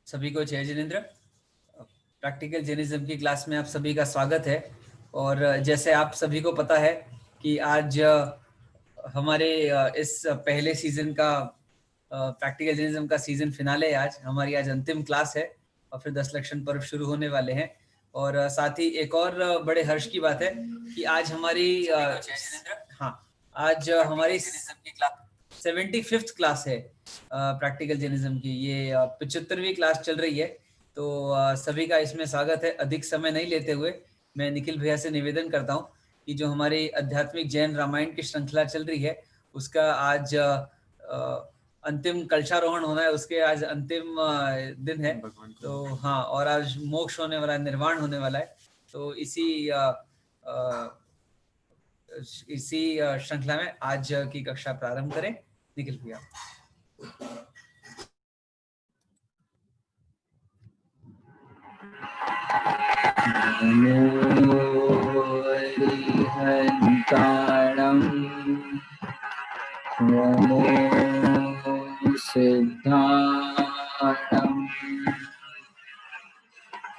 सभी को जय जिनेंद्र। प्रैक्टिकल जैनिज्म की क्लास में आप सभी का स्वागत है। और जैसे आप सभी को पता है कि आज हमारे इस पहले सीजन का प्रैक्टिकल जैनिज्म का सीजन फिनाले है। आज अंतिम क्लास है और फिर 10 लक्षण पर्व शुरू होने वाले हैं। और साथ ही एक और बड़े हर्ष की बात है कि आज हमारी आज हमारी 75th क्लास है प्रैक्टिकल जैनिज्म की। ये 75वीं क्लास चल रही है। तो सभी का इसमें स्वागत है। अधिक समय नहीं लेते हुए मैं निखिल भैया से निवेदन करता हूँ कि जो हमारी आध्यात्मिक जैन रामायण की श्रृंखला चल रही है उसका आज अंतिम कलशारोहण होना है। उसके आज अंतिम दिन है। तो हाँ, और आज मोक्ष होने वाला है, निर्वाण होने वाला है। तो इसी श्रृंखला में आज की कक्षा प्रारंभ करें। निखिल भैया। नमो हरिहन्ताणं नमो सिद्धाणं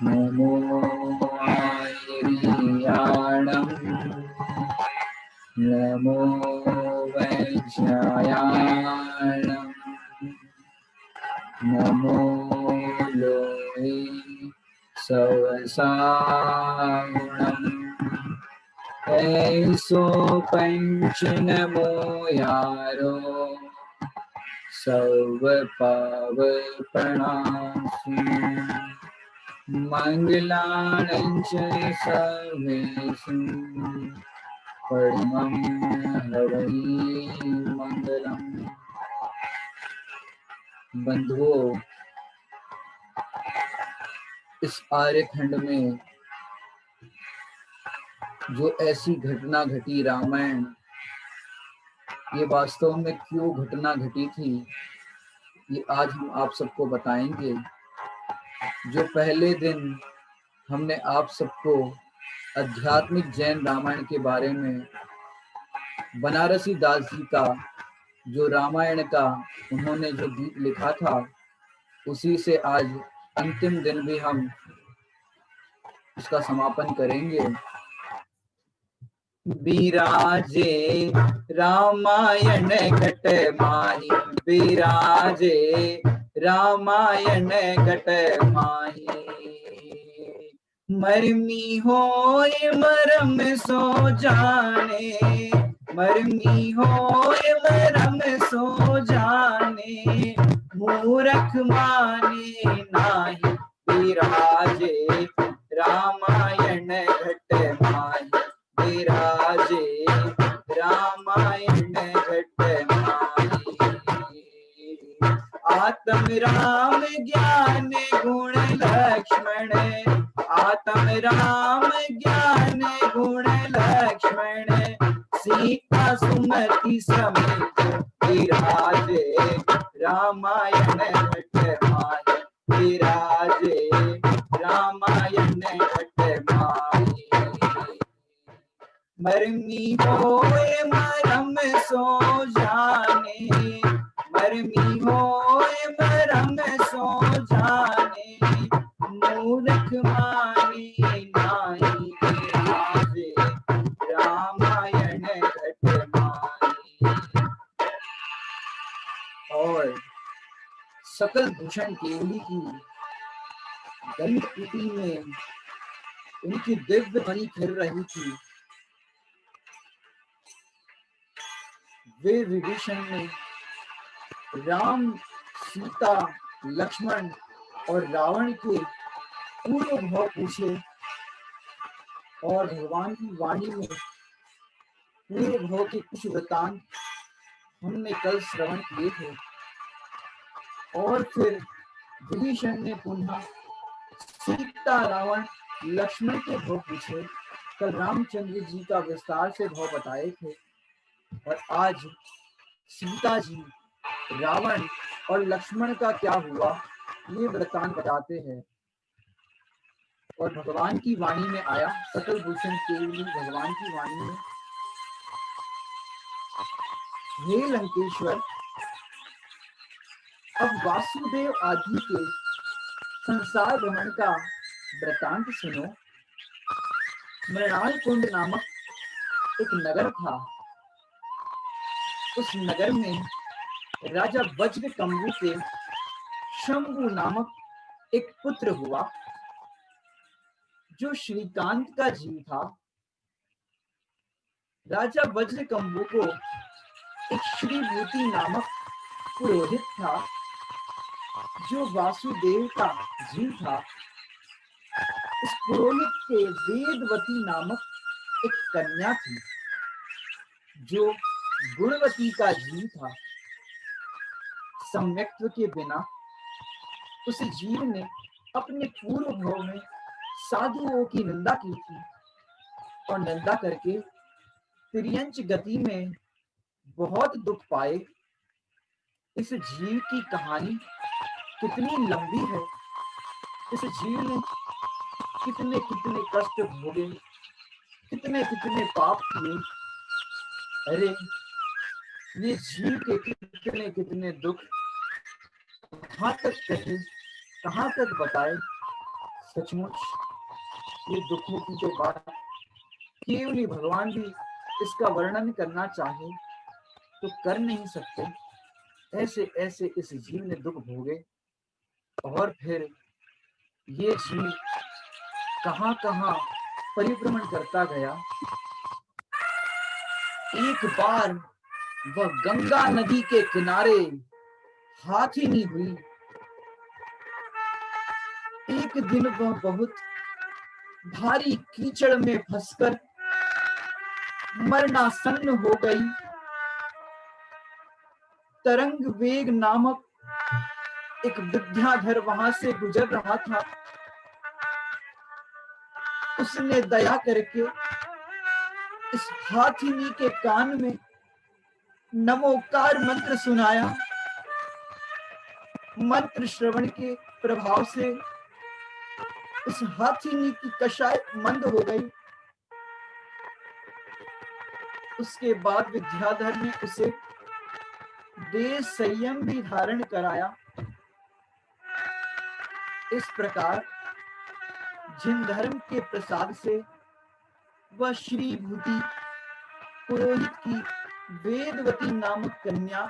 नमो आयर्याणं नमो वैज्ञायाणं नमो लोहे सवसागुणम् ऐसो पंच नमो यारो सर्व पाव प्रणासु मंगलांच सर्वेषु परमं हवै मंगलम्। बंधुओं, इस आर्यखंड में जो ऐसी घटना घटी रामायण, ये वास्तव में क्यों घटना घटी थी, ये आज हम आप सबको बताएंगे। जो पहले दिन हमने आप सबको आध्यात्मिक जैन रामायण के बारे में बनारसी दास जी का जो रामायण का उन्होंने जो गीत लिखा था, उसी से आज अंतिम दिन भी हम इसका समापन करेंगे। विराजे रामायण घट माही, विराजे रामायण घट माही, मरमी होय मरम सो जाने, मरमी होय मरम सो जाने, मूरख माने नाही, विराजे रामायण घट माही, विराजे रामायण घट माही। आत्म राम ज्ञान गुण लक्ष्मण, आत्म राम ज्ञान गुण लक्ष्मण, सीता सुमति समेत, विराजे रामायण घट माही, विराजे रामायण घट माही। मरमी होए मरम सो जाने, मरमी होए मरम सो जाने, मूर्ख माने नाही, विराजे रामायण घट माही। और सकल भूषण केवली की गंधपुटी में उनकी दिव्य ध्वनि फिर रही थी। वे विभीषण ने राम, सीता, लक्ष्मण और रावण के पूर्व भाव पूछे और भगवान की वाणी में पूर्व भाव के कुछ वृतांत हमने कल श्रवण किए थे। और फिर विभीषण ने पुनः सीता, रावण, लक्ष्मण के भाव पूछे। कल रामचंद्र जी का विस्तार से भाव बताए थे और आज सीता जी, रावण और लक्ष्मण का क्या हुआ ये वृत्तांत बताते हैं। और भगवान की वाणी में आया, सकल भूषण केवली भगवान की वाणी में, हे लंकेश्वर, अब वासुदेव आदि के संसार भ्रमण का वृत्तांत सुनो। मृणाल कुंड नामक एक नगर था। उस नगर में राजा वज्र कम्बु के शंभु नामक एक पुत्र हुआ, जो श्रीकांत का जीव था। राजा वज्र कम्बु को एक श्रीभूति नामक पुरोहित था, जो वासुदेव का जीव था। इस पुरोहित के वेदवती नामक एक कन्या थी, जो गुणवती का जीव था। सम्यक्त्व के बिना उस जीव ने अपने पूर्व भाव में साधुओं की निंदा की थी, और निंदा करके तिर्यंच गति में बहुत दुख पाए। इस जीव की कहानी कितनी लंबी है। इस जीव ने कितने कितने कष्ट भोगे, कितने कितने पाप किए। अरे ये जीव के कितने कितने दुख कहाँ तक कहे, कहाँ तक बताए। सचमुच ये दुखों की तो बात केवल ही भगवान भी इसका वर्णन करना चाहे तो कर नहीं सकते। ऐसे ऐसे इस जीव ने दुख भोगे। और फिर ये जीव कहाँ कहाँ परिभ्रमण करता गया। एक बार वह गंगा नदी के किनारे हाथिनी हुई। एक दिन वह बहुत भारी कीचड़ में फंसकर मरणासन्न हो गई। तरंग वेग नामक एक विद्याधर वहां से गुजर रहा था। उसने दया करके इस हाथिनी के कान में नमोकार मंत्र सुनाया। मंत्र श्रवण के प्रभाव से उस हाथिनी की कषाय मंद हो गई। उसके बाद विद्याधर ने उसे देह संयम भी धारण कराया। इस प्रकार जिन धर्म के प्रसाद से वह श्रीभूति पुरोहित की वेदवती नामक कन्या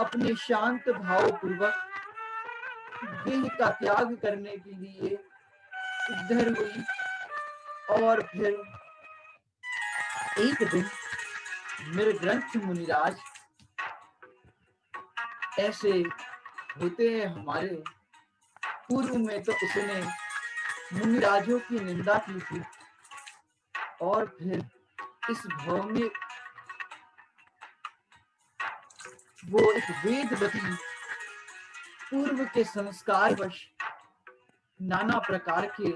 अपने शांत भाव पूर्वक देह का त्याग करने के लिए उद्धर हुई। और फिर एक दिन मृगग्रंथ मुनिराज, ऐसे होते हैं हमारे, पूर्व में तो उसने मुनिराजों की निंदा की थी, और फिर इस भाव में वो एक वेदवती पूर्व के संस्कारवश नाना प्रकार के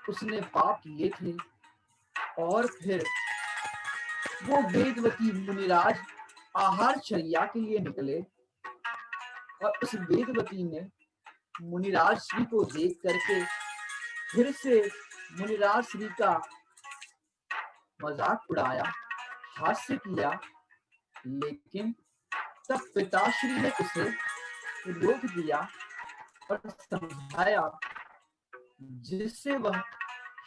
उसने पाप किए थे। और फिर वो वेदवती मुनिराज आहार चर्या के लिए निकले, और उस वेदवती ने मुनिराज श्री को देख करके फिर से मुनिराज श्री का मजाक उड़ाया, हास्य किया। लेकिन तब पिताश्री ने उसे रोक दिया और समझाया, जिससे वह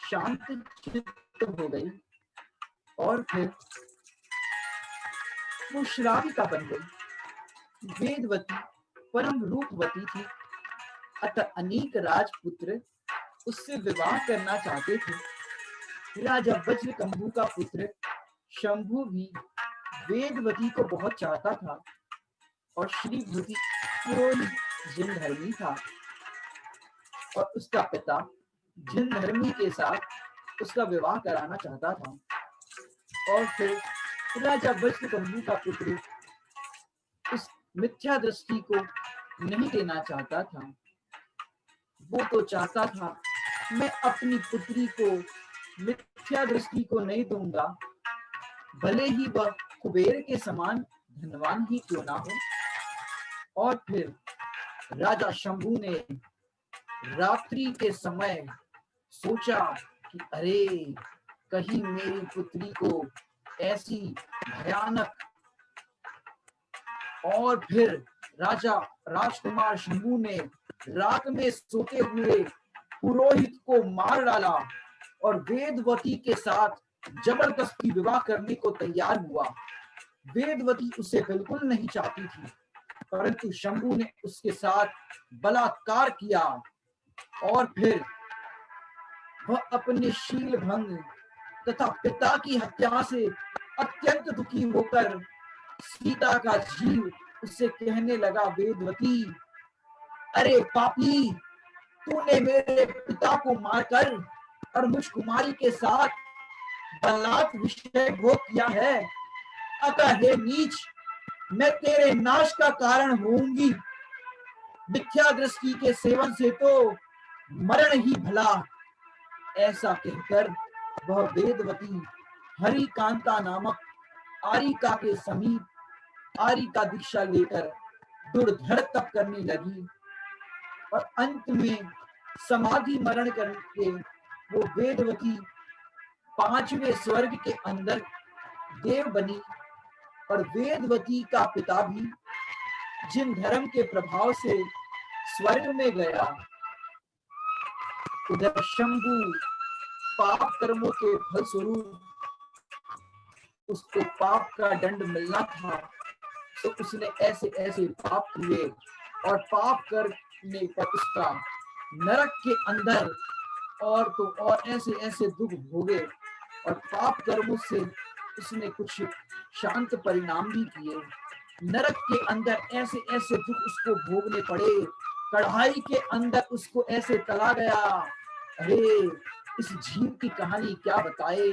शांत चित्त हो गई। और फिर वो श्राविका बन गई। वेदवती परम रूपवती थी, अतः अनेक राजपुत्र उससे विवाह करना चाहते थे। राजा वज्र कम्बु का पुत्र शंभु भी वेदवती को बहुत चाहता था, और श्रीभूति पुरोहित जिनधर्मी था, और उसका पिता जिनधर्मी के साथ उसका विवाह कराना चाहता था। और फिर राजा वज्र कम्बु का पुत्र उस मिथ्या दृष्टि को नहीं देना चाहता था। वो तो चाहता था, मैं अपनी पुत्री को मिथ्या दृष्टि को नहीं दूंगा, भले ही वह कुबेर के समान धनवान ही क्यों ना हो। और फिर राजा शंभू ने रात्रि के समय सोचा कि अरे कहीं मेरी पुत्री को ऐसी भयानक, और फिर राजा राजकुमार शंभू ने रात में सोते हुए पुरोहित को मार डाला और वेदवती के साथ जबरदस्ती विवाह करने को तैयार हुआ। वेदवती उसे बिल्कुल नहीं चाहती थी, परंतु शंभू ने उसके साथ बलात्कार किया और फिर वह अपने शील भंग तथा पिता की हत्या से अत्यंत दुखी होकर सीता का जीव उससे कहने लगा, वेदवती, अरे पापी, तूने मेरे पिता को मारकर और मुझ कुमारी के साथ बलात् विषय भोग किया है, अतः हे नीच, मैं तेरे नाश का कारण होऊंगी। मिथ्या दृष्टि के सेवन से तो मरण ही भला। ऐसा कहकर वह वेदवती हरिकांता नामक आरिका के समीप आरिका दीक्षा लेकर दुर्धर तप करने लगी और अंत में समाधि मरण करके वो वेदवती 5वें स्वर्ग के अंदर देव बनी। और वेदवती का पिता भी जिन धर्म के प्रभाव से स्वर्ग में गया, उधर शंभू पाप कर्मों के फलस्वरूप उसको पाप का दंड मिलना था, तो उसने ऐसे ऐसे पाप किए और पाप करने पर उसका नरक के अंदर और तो और ऐसे ऐसे दुख भोगे और पाप कर्मों से उसने कुछ शांत परिणाम भी किए। नरक के अंदर ऐसे ऐसे दुख उसको भोगने पड़े, कढ़ाई के अंदर उसको ऐसे तला गया। अरे इस जीव की कहानी क्या बताए।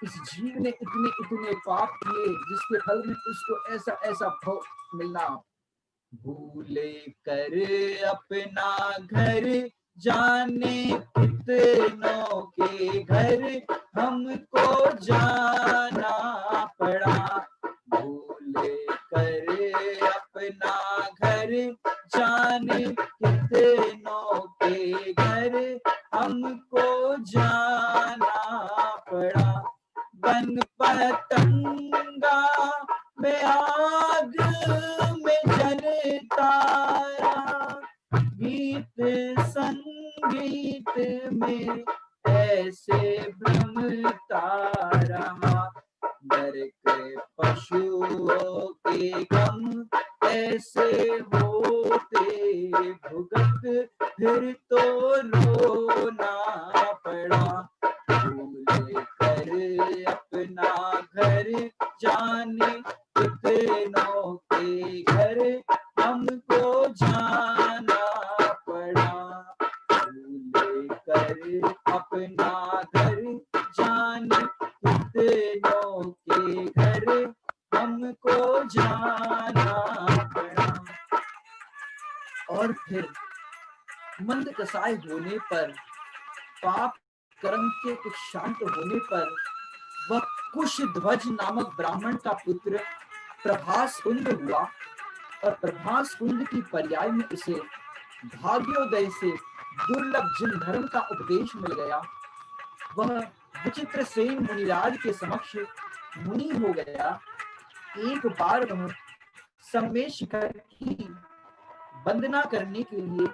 इस जीव ने इतने इतने पाप किए जिसके फल में उसको ऐसा ऐसा फल मिलना। भूले कर अपना घर जाने कितनों के घर हमको जाना पड़ा। भूले कर अपना घर जाने कितनों के घर हमको जाना पड़ा। बन पतंगा में आग में जलता रहा, गीत संगीत में ऐसे भ्रमता रहा। नर के पशुओं के गम ऐसे होते भुगत फिर तो रोना पड़ा। भूले कर अपना घर जाने कितनों के घर हमको जाना पड़ा। भूले कर अपना घर जाने कितनों के घर हमको जाना पड़ा। और फिर मंद कसाई होने पर, पाप कर्म के कुछ शांत होने पर, वह कुशध्वज नामक ब्राह्मण का पुत्र प्रभास कुंड हुआ और प्रभास कुंड की पर्याय में उसे भाग्योदय से दुर्लभ जिन धर्म का उपदेश मिल गया, वह विचित्र सेन मुनिराज के समक्ष मुनि हो गया। एक बार वह सम्मेद शिखर की वंदना करने के लिए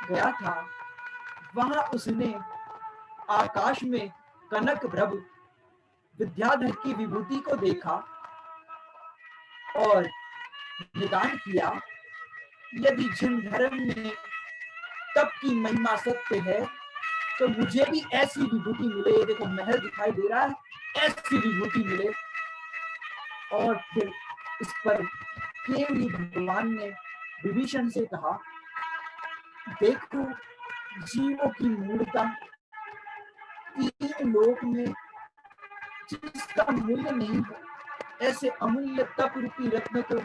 गया था। वहां उसने आकाश में कनक प्रभ विद्याधर की विभूति को देखा और निदान किया, यदि जिन धर्म में तप की महिमा सत्य है तो मुझे भी ऐसी विभूति मिले। देखो महल दिखाई दे रहा है, ऐसी विभूति मिले। और फिर इस पर केवली भगवान ने विभीषण से कहा, देखो जीवों की मूर्ता तीन लोक में जिसका मूल्य नहीं है, ऐसे अमूल्य तप रूपी रत्न को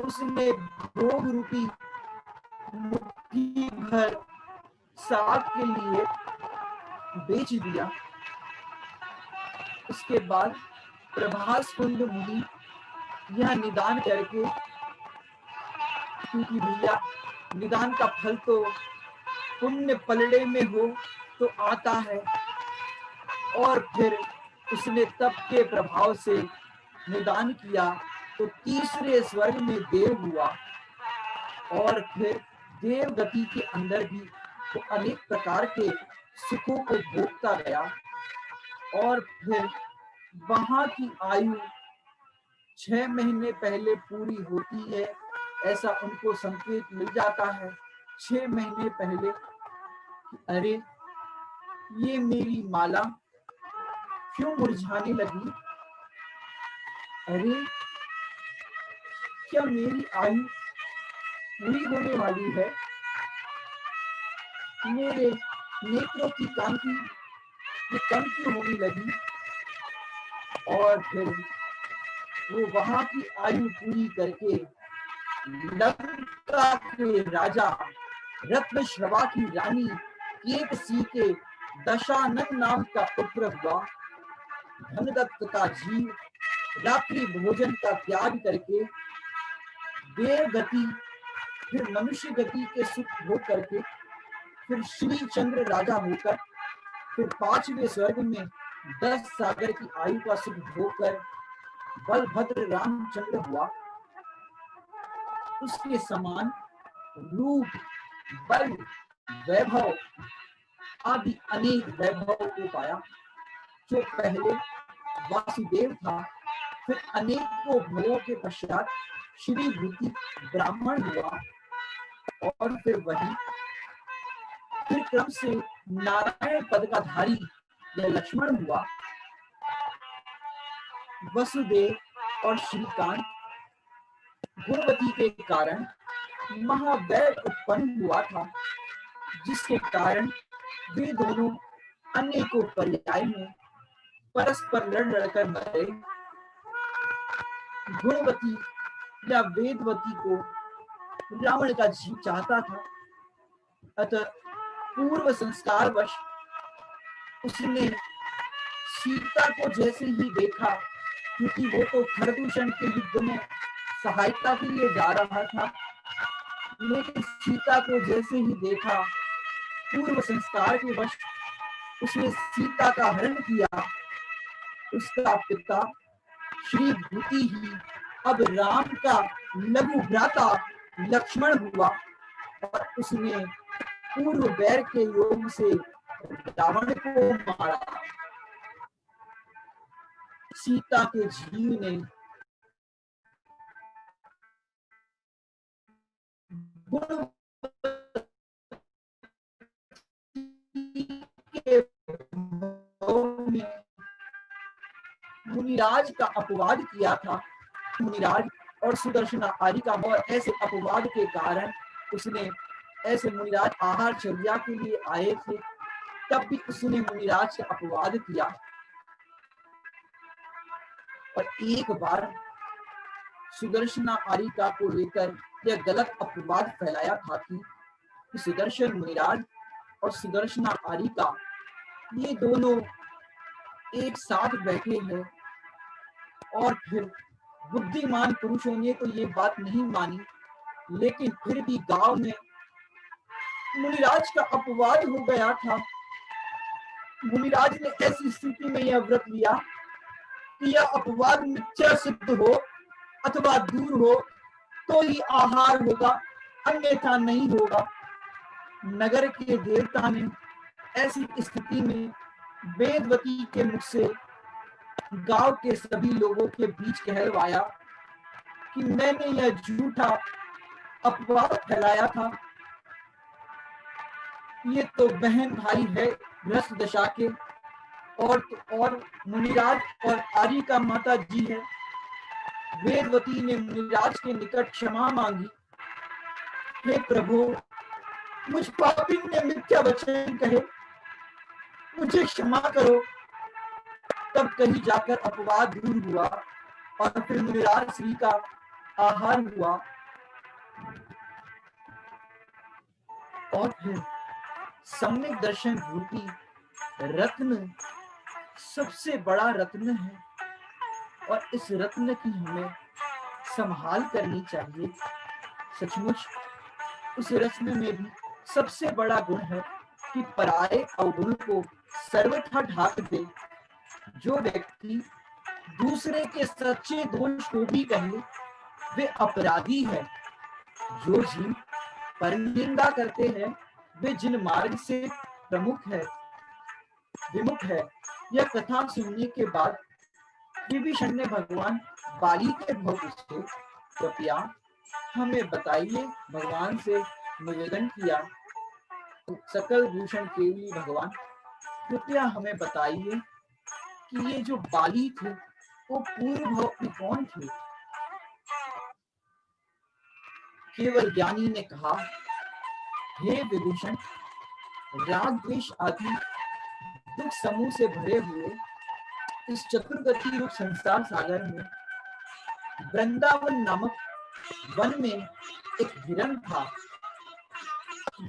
उसने भोग रूपी मुट्ठी भर साग के लिए बेच दिया। उसके बाद प्रभास कुंड मुनि यह निदान करके क्योंकि भैया निदान का फल तो पुण्य पलड़े में हो तो आता है। और फिर उसने तप के प्रभाव से निदान किया तो तीसरे स्वर्ग में देव हुआ, और फिर देव गति के अंदर भी वो अनेक प्रकार के सुखों को भोगता गया, और फिर वहां की आयु 6 महीने पहले पूरी होती है, ऐसा उनको संकेत मिल जाता है 6 महीने पहले। अरे ये मेरी माला क्यों मुरझाने लगी, अरे क्या मेरी आयु पूरी होने वाली है, मेरे नेत्रों की कांति ये कम क्यों होने लगी। और फिर वो वहां की आयु पूरी करके लंका के राजा रत्नश्रवा की रानी केकसी के दशानन नाम का पुत्र हुआ। धनदत्त का जीव रात्रि भोजन का त्याग करके देव गति फिर मनुष्य गति के सुख भोग करके फिर श्री चंद्र राजा होकर फिर 5वें स्वर्ग में 10 सागर की आयु का सुख भोग कर बलभद्र रामचंद्र हुआ। उसके समान रूप, बल, वैभव आदि अनेक वैभव को पाया। जो पहले वासुदेव था, फिर अनेकों भवों के पश्चात श्री भूति ब्राह्मण हुआ, और फिर वही फिर क्रम से नारायण पद का धारी यह लक्ष्मण हुआ। वसुदेव और श्रीकांत गुणवती के कारण महावैर उत्पन्न हुआ था, जिसके कारण वे दोनों अनेकों पर्याय में परस्पर लड़ लड़कर मरे। गुणवती या वेदवती को रावण का जीव चाहता था, अतः पूर्व संस्कारवश उसने सीता को जैसे ही देखा, क्योंकि वो तो खरदूषण के युद्ध में सहायता के लिए जा रहा था, लेकिन सीता को जैसे ही देखा पूर्व संस्कार के वश उसने सीता का हरण किया। उसका पिता श्री भूति ही अब राम का लघु भ्राता लक्ष्मण हुआ, और उसने पूर्व वैर के योग से रावण को मारा। सीता के जीव ने मुनिराज का अपवाद किया था। मुनिराज और सुदर्शन आदि का और ऐसे अपवाद के कारण उसने ऐसे मुनिराज आहार चर्या के लिए आए थे, तब भी उसने मुनिराज का अपवाद किया। और एक बार सुदर्शन आरिका को लेकर यह गलत अपवाद फैलाया था कि सुदर्शन मुनिराज और सुदर्शन आरिका ये दोनों एक साथ बैठे हैं, और फिर बुद्धिमान पुरुषों ने तो ये बात नहीं मानी, लेकिन फिर भी गांव में मुनिराज का अपवाद हो गया था। मुनिराज ने ऐसी स्थिति में यह व्रत लिया कि यह अपवाद मिथ्या सिद्ध हो अथवा दूर हो तो ही आहार होगा, अन्यथा नहीं होगा। नगर के देवता ने ऐसी स्थिति में वेदवती के मुख से गांव के सभी लोगों के बीच कहलवाया कि मैंने यह झूठा अपवाद फैलाया था। ये तो बहन भाई है भ्रष्ट दशा के, और मुनिराज और आरिका माता जी है। वेदवती ने मुनिराज के निकट क्षमा मांगी, हे प्रभु मुझ पापिन ने मिथ्या वचन कहे, मुझे क्षमा करो। तब कहीं जाकर अपवाद दूर हुआ, और फिर मुनिराज श्री का आहार हुआ। और फिर सम्यक दर्शन रूपी रत्न सबसे बड़ा रत्न है, और इस रत्न की हमें संभाल करनी चाहिए, सचमुच उस रस्म में भी सबसे बड़ा गुण है कि पराये अवगुण को सर्वथा ढाक दे। जो व्यक्ति दूसरे के सच्चे दोष को भी कहे वे अपराधी है। जो जीव परनिंदा करते हैं वे जिन मार्ग से विमुख है। यह कथा सुनने के बाद विभीषण ने भगवान बाली के भक्त से कृपया हमें बताइए, भगवान से निवेदन किया। सकल भूषण केवली भगवान कृपया हमें बताइए कि ये जो बाली थे वो पूर्व भक्त कौन थे। केवल ज्ञानी ने कहा, हे विभीषण, राग द्वेष आदि दुख समूह से भरे हुए इस चतुर्गति रूप संसार सागर में वृंदावन नामक वन में एक हिरण था।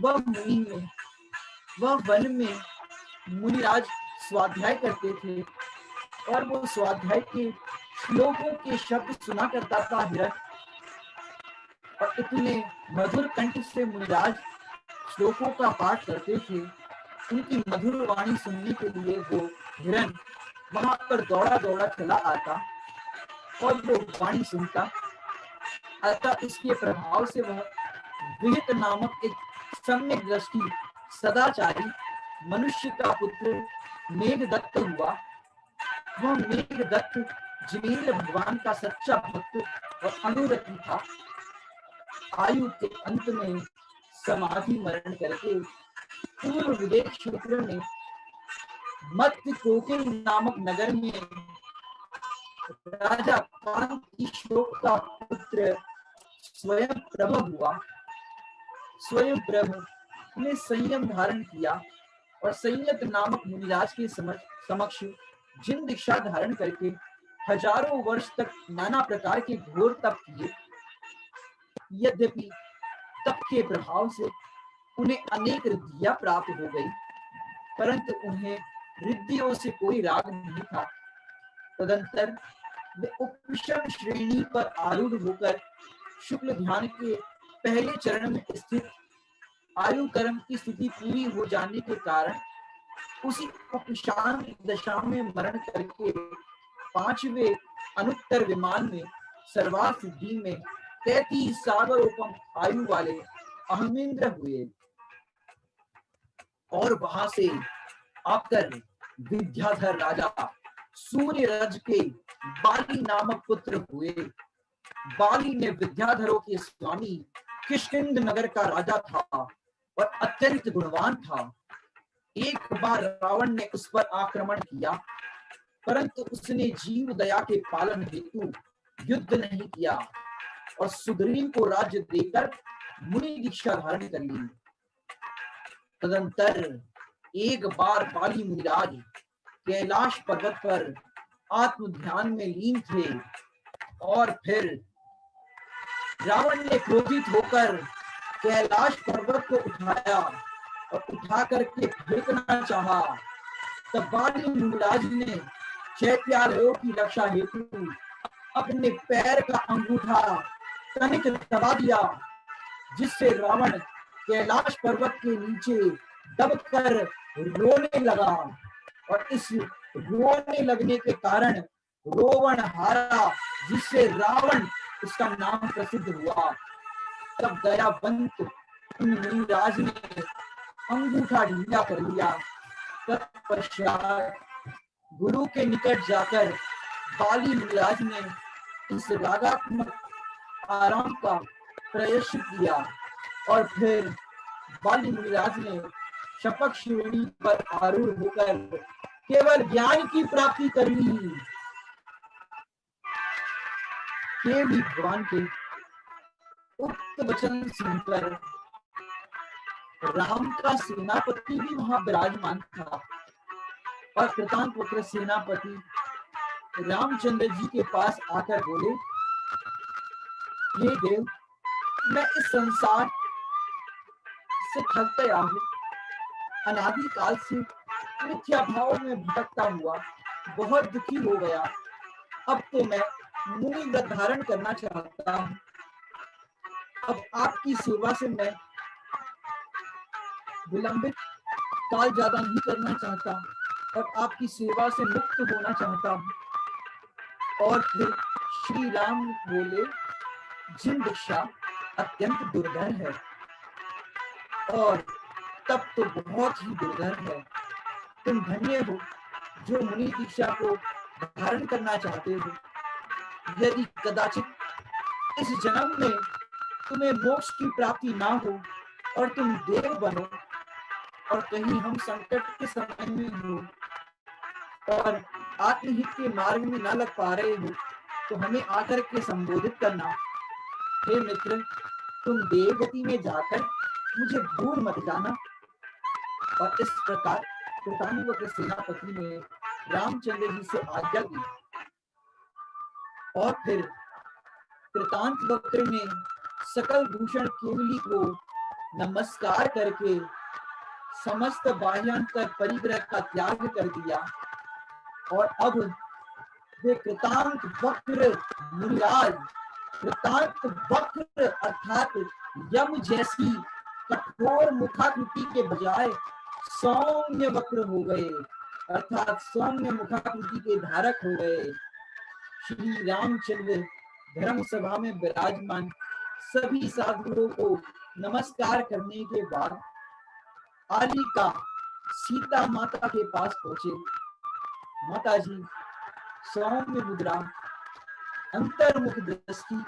वह वन में मुनिराज स्वाध्याय करते थे और वो स्वाध्याय के श्लोकों के शब्द सुना करता था हिरण। और इतने मधुर कंठ से मुनिराज श्लोकों का पाठ करते थे। उनकी मधुर वाणी सुनने के लिए वो हिरण वहां पर दौड़ा दौड़ा चला आता और वो वाणी सुनता। अतः इसके प्रभाव से वह विहित नामक एक सम्यक दृष्टि सदाचारी मनुष्य का पुत्र मेघदत्त हुआ। वह मेघदत्त जिनेन्द्र भगवान का सच्चा भक्त और अनुरक्ति था। आयु के अंत में समाधि मरण करके पूर्व विदेश क्षेत्र में मत्स्य कोकिल नामक नगर में राजा कांतिशोक का पुत्र स्वयं प्रभ हुआ। स्वयं प्रभ ने संयम धारण किया और संयत नामक मुनिराज के समक्ष जिन दीक्षा धारण करके हजारों वर्ष तक नाना प्रकार के घोर तप किए। यद्यपि तप के प्रभाव से उन्हें अनेक रिद्धियां प्राप्त हो गई, परंतु उन्हें रिद्धियों से कोई राग नहीं था। तदंतर वे उपशम श्रेणी पर आरूढ़ होकर शुक्ल ध्यान के पहले चरण में स्थित आयु कर्म की स्थिति पूरी हो जाने के कारण उसी उपशांत दशा में मरण करके पांचवें अनुत्तर विमान में सर्वार्थ सिद्धि में 33 सागरोपम आयु वाले अहमेंद्र हुए और वहां से आकर विद्याधर राजा सूर्य रज के बाली नामक पुत्र हुए। बाली ने विद्याधरों के स्वामी किष्किंध नगर का राजा था और अत्यंत गुणवान था। एक बार रावण ने उस पर आक्रमण किया, परंतु उसने जीव दया के पालन हेतु युद्ध नहीं किया और सुग्रीव को राज्य देकर मुनि दीक्षा धारण कर ली। तदंतर एक बार बाली मुनिराज कैलाश पर्वत पर आत्म ध्यान में लीन थे और फिर रावण ने क्रोधित होकर कैलाश पर्वत को उठाया और उठा करके फेंकना चाहा। तब बाली मुनिराज ने चैत्यालयों की रक्षा हेतु अपने पैर का अंगूठा तनिक दबा दिया, जिससे रावण कैलाश पर्वत के नीचे दबकर रोने लगा और इस रोने लगने के कारण रोवण हारा, जिससे रावण उसका नाम प्रसिद्ध हुआ। तब दयावंत मुनिराज ने अंगूठा ढीला कर लिया। तत्पश्चात गुरु के निकट जाकर बाली मुनिराज ने इस रागात्मक आराम का प्रयास किया और फिर बाली मुनिराज ने शपथ श्रेणी पर आरूढ़ होकर केवल ज्ञान की प्राप्ति कर ली। केवल भगवान के उक्त वचन सुनकर राम का सेनापति भी वहां विराजमान था और कृतांत पुत्र सेनापति रामचंद्र जी के पास आकर बोले, हे देव, मैं इस संसार से थक गया हूँ। अनादि काल से मिथ्या भाव में भटकता हुआ बहुत दुखी हो गया। अब तो मैं मुनि व्रत धारण करना चाहता हूँ। अब आपकी सेवा से मैं विलंबित काल ज्यादा नहीं करना चाहता और आपकी सेवा से मुक्त होना चाहता हूँ। और फिर श्री राम बोले, जिन दीक्षा अत्यंत दुर्धर है और तब तो बहुत ही दुर्धर है। तुम धन्य हो जो मुनि दीक्षा को धारण करना चाहते हो। यदि कदाचित इस जन्म में तुम्हें मोक्ष की प्राप्ति ना हो और तुम देव बनो और कहीं हम संकट के समय में हो और आत्महित के मार्ग में न लग पा रहे हो तो हमें आकर के संबोधित करना, हे मित्र, तुम देवगति में जाकर मुझे भूल मत जाना। और इस प्रकार कृतांगवक्र सेनापति ने रामचंद्र जी से आज्ञा दी। और फिर कृतांतवक्र ने सकल भूषण केवली को नमस्कार करके समस्त बाह्यांतर परिग्रह का त्याग कर दिया और अब वे कृतांत वक्र मुनिराज, कृतांत वक्र अर्थात यम जैसी कठोर मुखाकृति के बजाय सौम्य वक्र हो गए, अर्थात सौम्य मुखाकृति के धारक हो गए। श्री रामचंद्र धर्म सभा में विराजमान सभी साधुओं को नमस्कार करने के बाद आलिका सीता माता के पास पहुंचे। माता जी सौम्य मुद्रा, अंतर्मुख दृष्टि,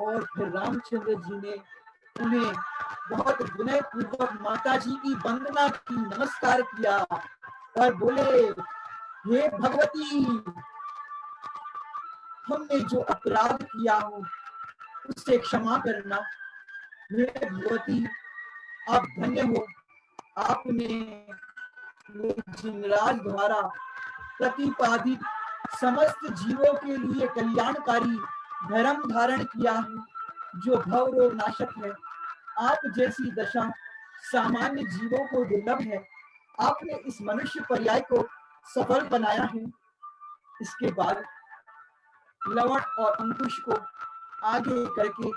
और फिर रामचंद्र जी ने उन्हें बहुत विनय पूर्वक माता जी की वंदना की, नमस्कार किया और बोले, हे भगवती, हमने जो अपराध किया हो उससे क्षमा करना। हे भगवती, आप धन्य हो, आपने जिनराज द्वारा प्रतिपादित समस्त जीवों के लिए कल्याणकारी धर्म धारण किया है जो भव रोग नाशक है। आप जैसी दशा सामान्य जीवों को दुर्लभ है। आपने इस मनुष्य पर्याय को सफल बनाया है। इसके बाद लवण और अंकुश को आगे करके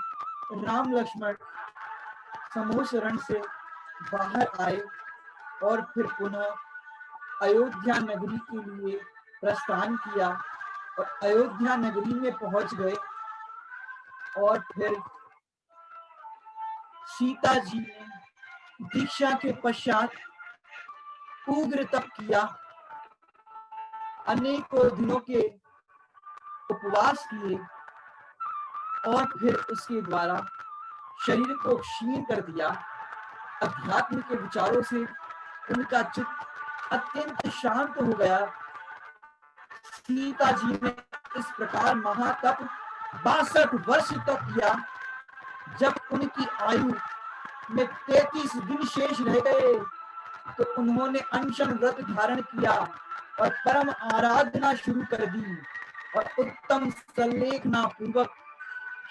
राम लक्ष्मण समूह शरण से बाहर आए और फिर पुनः अयोध्या नगरी के लिए प्रस्थान किया और अयोध्या नगरी में पहुंच गए। और फिर सीता जी ने दीक्षा के पश्चात उग्र तप किया, अनेकों दिनों के उपवास किए और फिर उसके द्वारा शरीर को क्षीण कर दिया। अध्यात्म के विचारों से उनका चित्त अत्यंत शांत हो गया। सीता जी ने इस प्रकार महातप 62 वर्ष तक किया। जब उनकी आयु में 33 दिन शेष रह गए तो उन्होंने अनशन व्रत धारण किया और परम आराधना शुरू कर दी और उत्तम संलेखना पूर्वक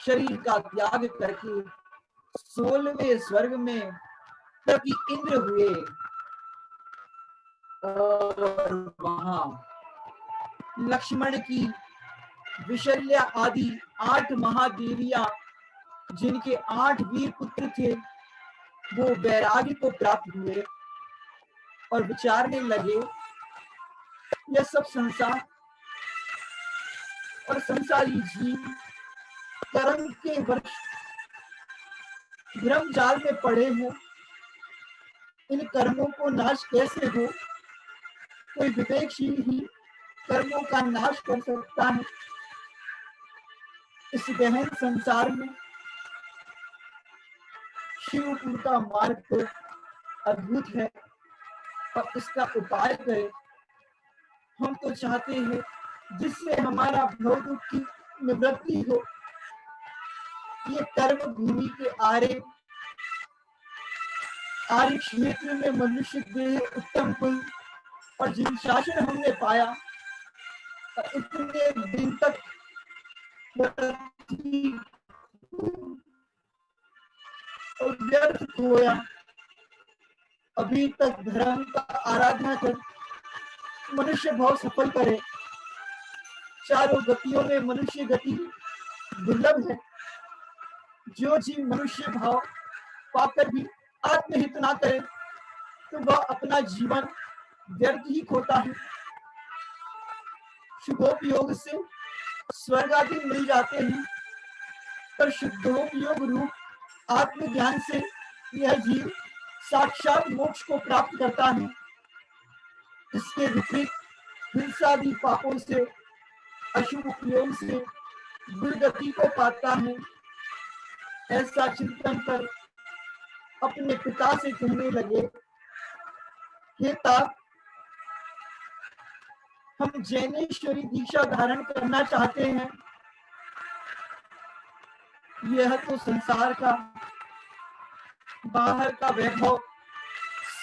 शरीर का त्याग करके 16वें स्वर्ग में प्रति इंद्र हुए और वहां लक्ष्मण की विशल्या आदि 8 महादेवियां, जिनके 8 वीर पुत्र थे, वो वैराग्य को प्राप्त हुए और विचारने लगे, यह सब संसार और संसारी जीव कर्म के वर्ष भ्रम जाल में पड़े हैं। इन कर्मों को नाश कैसे हो? कोई विवेकशील ही कर्मों का नाश कर सकता है। इस गहन संसार में शिवपुर का मार्ग तो अद्भुत है और इसका उपाय करें। हम तो चाहते हैं जिससे हमारा भव दुख की निवृत्ति हो। ये कर्म भूमि के आर्य क्षेत्र में मनुष्य देह उत्तम कुल और जिन शासन हमने पाया और इतने दिन तक व्यर्थ खोया, अभी तक धर्म का आराधना कर मनुष्य भाव सफल करे। चारों गतियों में मनुष्य गति दुर्लभ है। जो जीव मनुष्य भाव पाकर भी आत्महित ना करे तो वह अपना जीवन व्यर्थ ही खोता है। शुभोपयोग से स्वर्ग आदि मिल जाते हैं, पर शुद्धोपयोग रूप आत्मज्ञान से यह जीव साक्षात मोक्ष को प्राप्त करता है। इसके विपरीत हिंसादि पापों से, अशुभ उपयोग से दुर्गति को पाता है। ऐसा चिंतन कर अपने पिता से कहने लगे, हे तात, हम जैनेश्वरी दीक्षा धारण करना चाहते हैं। यह तो संसार का बाहर का वैभव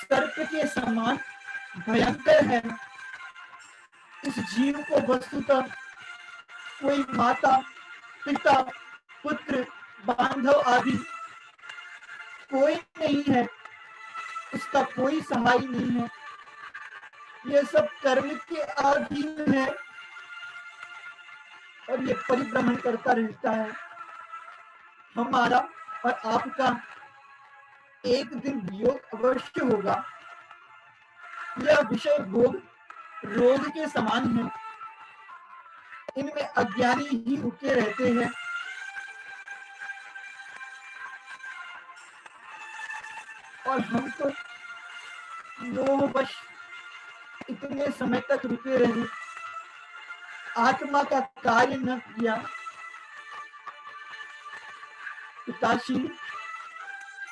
सर्प के समान भयंकर है। इस जीव को वस्तुतः कोई माता, पिता, पुत्र, बांधव आदि कोई नहीं है, उसका कोई सहाय नहीं है। यह सब कर्म के अधीन है और ये परिभ्रमण करता रहता है। हमारा और आपका एक दिन वियोग अवश्य होगा। यह विषय भोग रोग के समान है, इनमें अज्ञानी ही रुके रहते हैं। और हम तो मोहवश इतने समय तक रुके रहे, आत्मा का कार्य न किया। पिताश्री,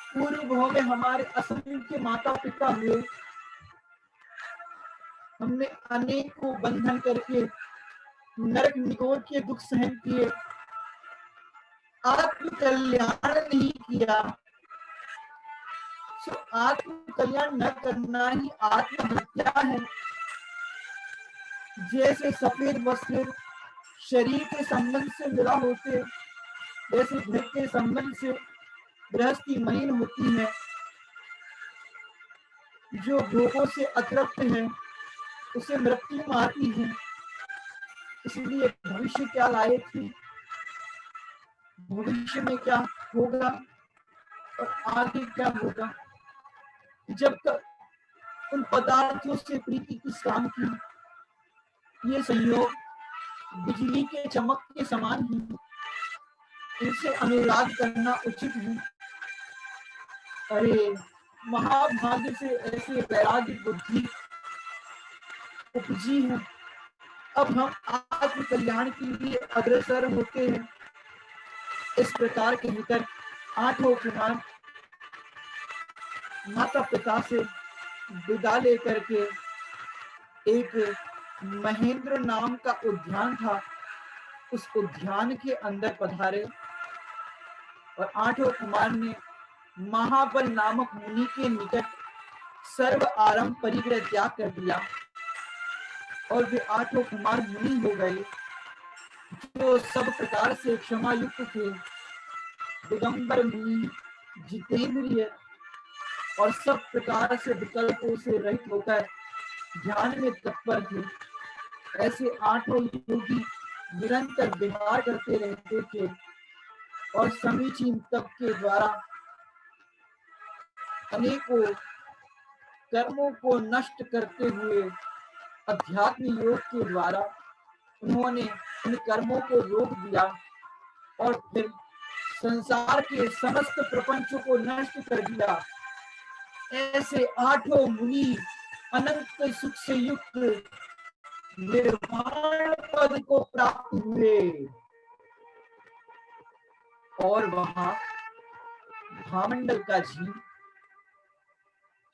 पूर्व भाव में हमारे असंख्य के माता पिता हुए। हमने अनेकों बंधन करके नरक निगोर के दुख सहन किए, आत्म कल्याण नहीं किया। सो आत्म कल्याण न करना ही आत्महत्या है। जैसे सफेद वस्त्र शरीर के संबंध से मिला होते, जैसे घर के संबंध से गृहस्थी मलिन होती है। जो भोगों से अतृप्त है उसे मृत्यु मारती है। इसलिए भविष्य क्या लाए थे, भविष्य में क्या होगा और आगे क्या होगा, जब तक उन पदार्थों से प्रीति किस काम की। ये संयोग बिजली के चमक के समान ही, इनसे अनुराग करना उचित है। अरे महाभाग्य से ऐसे वैराग्य बुद्धि उपजी है। अब हम आत्म कल्याण के लिए अग्रसर होते हैं। इस प्रकार कहकर आठों कुमार माता पिता से विदा लेकर के एक महेंद्र नाम का उद्यान था, उस उद्यान के अंदर पधारे और आठों कुमार ने महाबल नामक मुनि के निकट सर्व आरंभ परिग्रह त्याग कर दिया और वे आठों कुमार मुनि हो गए, जो सब प्रकार से क्षमा युक्त थे, दिगंबर मुनि, जितेंद्रिय और सब प्रकार से विकल्पों से रहित होकर ध्यान में तत्पर थे। ऐसे आठों योगी निरंतर विहार करते रहते थे और समीचीन तप के द्वारा अनेकों कर्मों को नष्ट करते हुए अध्यात्म योग के द्वारा उन्होंने इन कर्मों को रोक दिया और फिर संसार के समस्त प्रपंचों को नष्ट कर दिया। ऐसे आठों मुनि अनंत सुख से युक्त निर्वाण पद को प्राप्त हुए और वहां भामंडल का जीव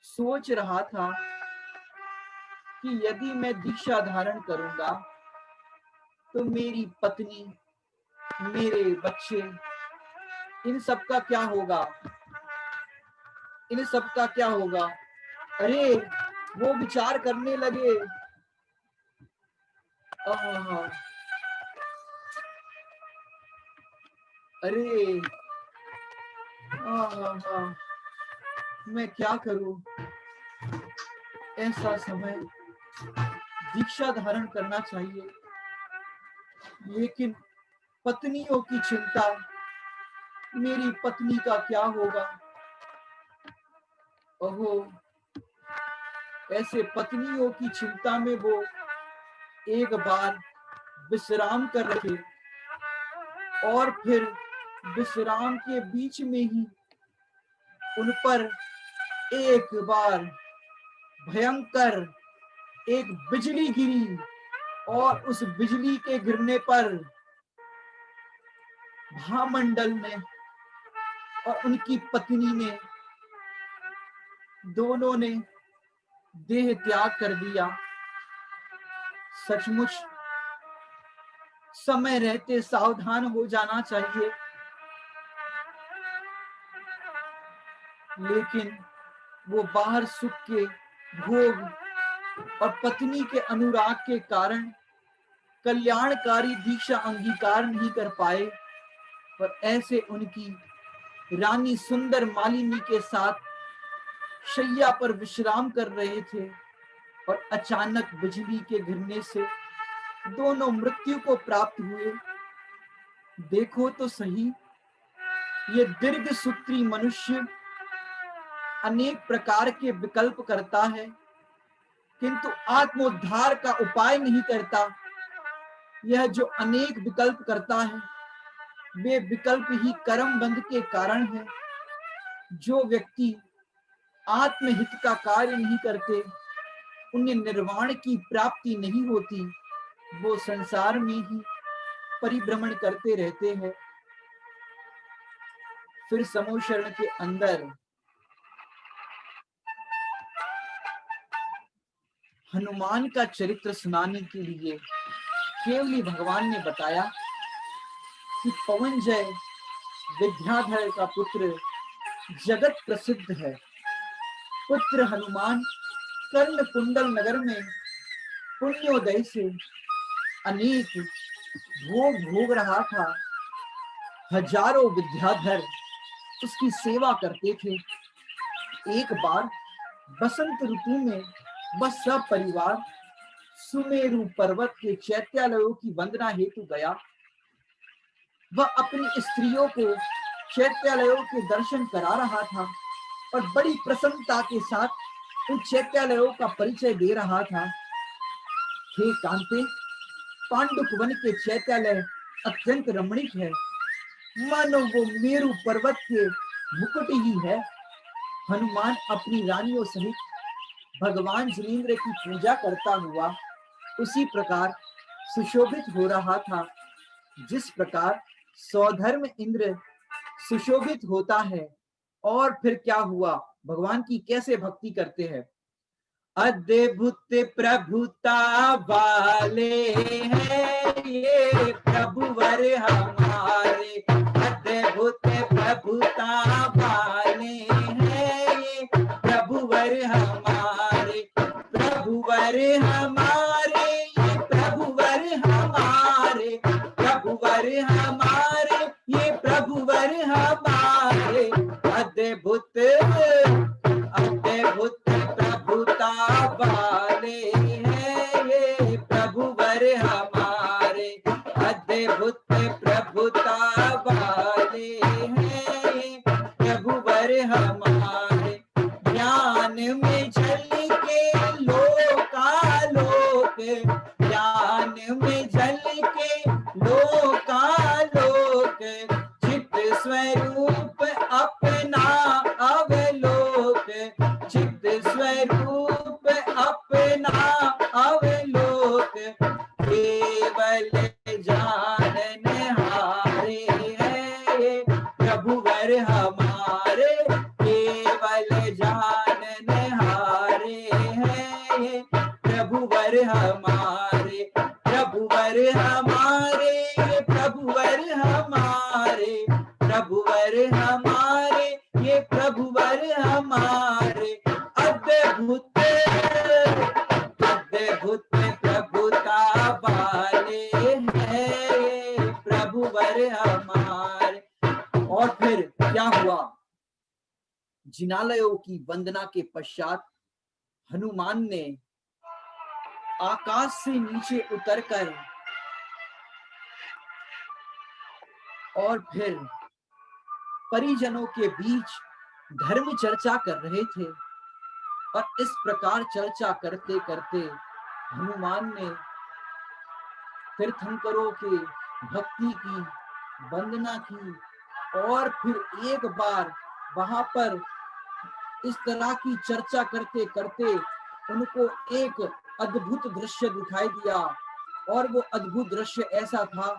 सोच रहा था कि यदि मैं दीक्षा धारण करूंगा तो मेरी पत्नी, मेरे बच्चे, इन सब का क्या होगा, इन सब का क्या होगा। अरे वो विचार करने लगे, अरे मैं क्या करूं, ऐसा समय दीक्षा धारण करना चाहिए, लेकिन पत्नियों की चिंता, मेरी पत्नी का क्या होगा। ओहो, ऐसे पत्नियों की चिंता में वो एक बार विश्राम कर रहे और फिर विश्राम के बीच में ही उन पर एक बार भयंकर एक बिजली गिरी और उस बिजली के गिरने पर महामंडल ने और उनकी पत्नी ने दोनों ने देह त्याग कर दिया। सचमुच समय रहते सावधान हो जाना चाहिए, लेकिन वो बाहर सुख के भोग और पत्नी के अनुराग के कारण कल्याणकारी दीक्षा अंगीकार नहीं कर पाए। पर ऐसे उनकी रानी सुंदर मालिनी के साथ शैया पर विश्राम कर रहे थे और अचानक बिजली के गिरने से दोनों मृत्यु को प्राप्त हुए। देखो तो सही, ये दीर्घ सूत्री मनुष्य अनेक प्रकार के विकल्प करता है, किंतु आत्मोद्धार का उपाय नहीं करता। यह जो अनेक विकल्प करता है, वे विकल्प ही कर्म बंध के कारण है। जो व्यक्ति आत्महित का कार्य नहीं करते, उन्हें निर्वाण की प्राप्ति नहीं होती। वो संसार में ही परिभ्रमण करते रहते हैं। फिर समोशरण के अंदर हनुमान का चरित्र सुनाने के लिए केवली भगवान ने बताया कि पवनजय विद्याधर का पुत्र जगत प्रसिद्ध है। पुत्र हनुमान कर्ण कुंडल नगर में पुण्योदय से अनेक भोग भोग रहा था। हजारों विद्याधर उसकी सेवा करते थे। एक बार बसंत ऋतु में वह सब परिवार सुमेरु पर्वत के चैत्यालयों की वंदना हेतु गया। वह अपनी स्त्रियों को चैत्यालयों के दर्शन करा रहा था और बड़ी प्रसन्नता के साथ उन चैत्यालयों का परिचय दे रहा था। हे कांते, पांडुक वन के चैत्यालय अत्यंत रमणीक है, मानो वो मेरु पर्वत के मुकुट ही है। हनुमान अपनी रानियों सहित भगवान जिनेंद्र की पूजा करता हुआ उसी प्रकार सुशोभित हो रहा था, जिस प्रकार सौधर्म इंद्र सुशोभित होता है। और फिर क्या हुआ, भगवान की कैसे भक्ति करते हैं। अद्भुत प्रभुता वाले हैं ये प्रभुवर हमारे, अद्भुत प्रभुता वाले हैं ये प्रभुवर हमारे, प्रभुवर हमारे ये प्रभुवर हमारे, प्रभुवर हमारे ये प्रभुवर हमारे, अद्भुत अद्भुत प्रभुता वाले हैं ये प्रभुवर हमारे, अद्भुत प्रभुता वाले हैं ये प्रभुवर हमारे। ज्ञान में झल के लोकालोक, ज्ञान में झल के लोकालोक, चित्त स्वरूप अपना अवलोक, चित्त स्वरूप अपना अवलोक, केवल जाननहारे हैं ये प्रभुवर हमारे, केवल जाननहारे हैं ये प्रभुवर हमारे, प्रभुवर हमारे ये प्रभुवर हमारे, प्रभुवर हमारे ये प्रभुवर हमारे, अद्भुत अद्भुत प्रभुता वाले हैं ये प्रभुवर हमारे। और फिर क्या हुआ, जिनालयों की वंदना के पश्चात हनुमान ने आकाश से नीचे उतरकर और फिर परिजनों के बीच धर्म चर्चा कर रहे थे। और इस प्रकार चर्चा करते करते हनुमान ने तीर्थंकरों के भक्ति की, वंदना की, और फिर एक बार वहां पर इस तरह की चर्चा करते करते उनको एक अद्भुत दृश्य दिखाई दिया। और वो अद्भुत दृश्य ऐसा था,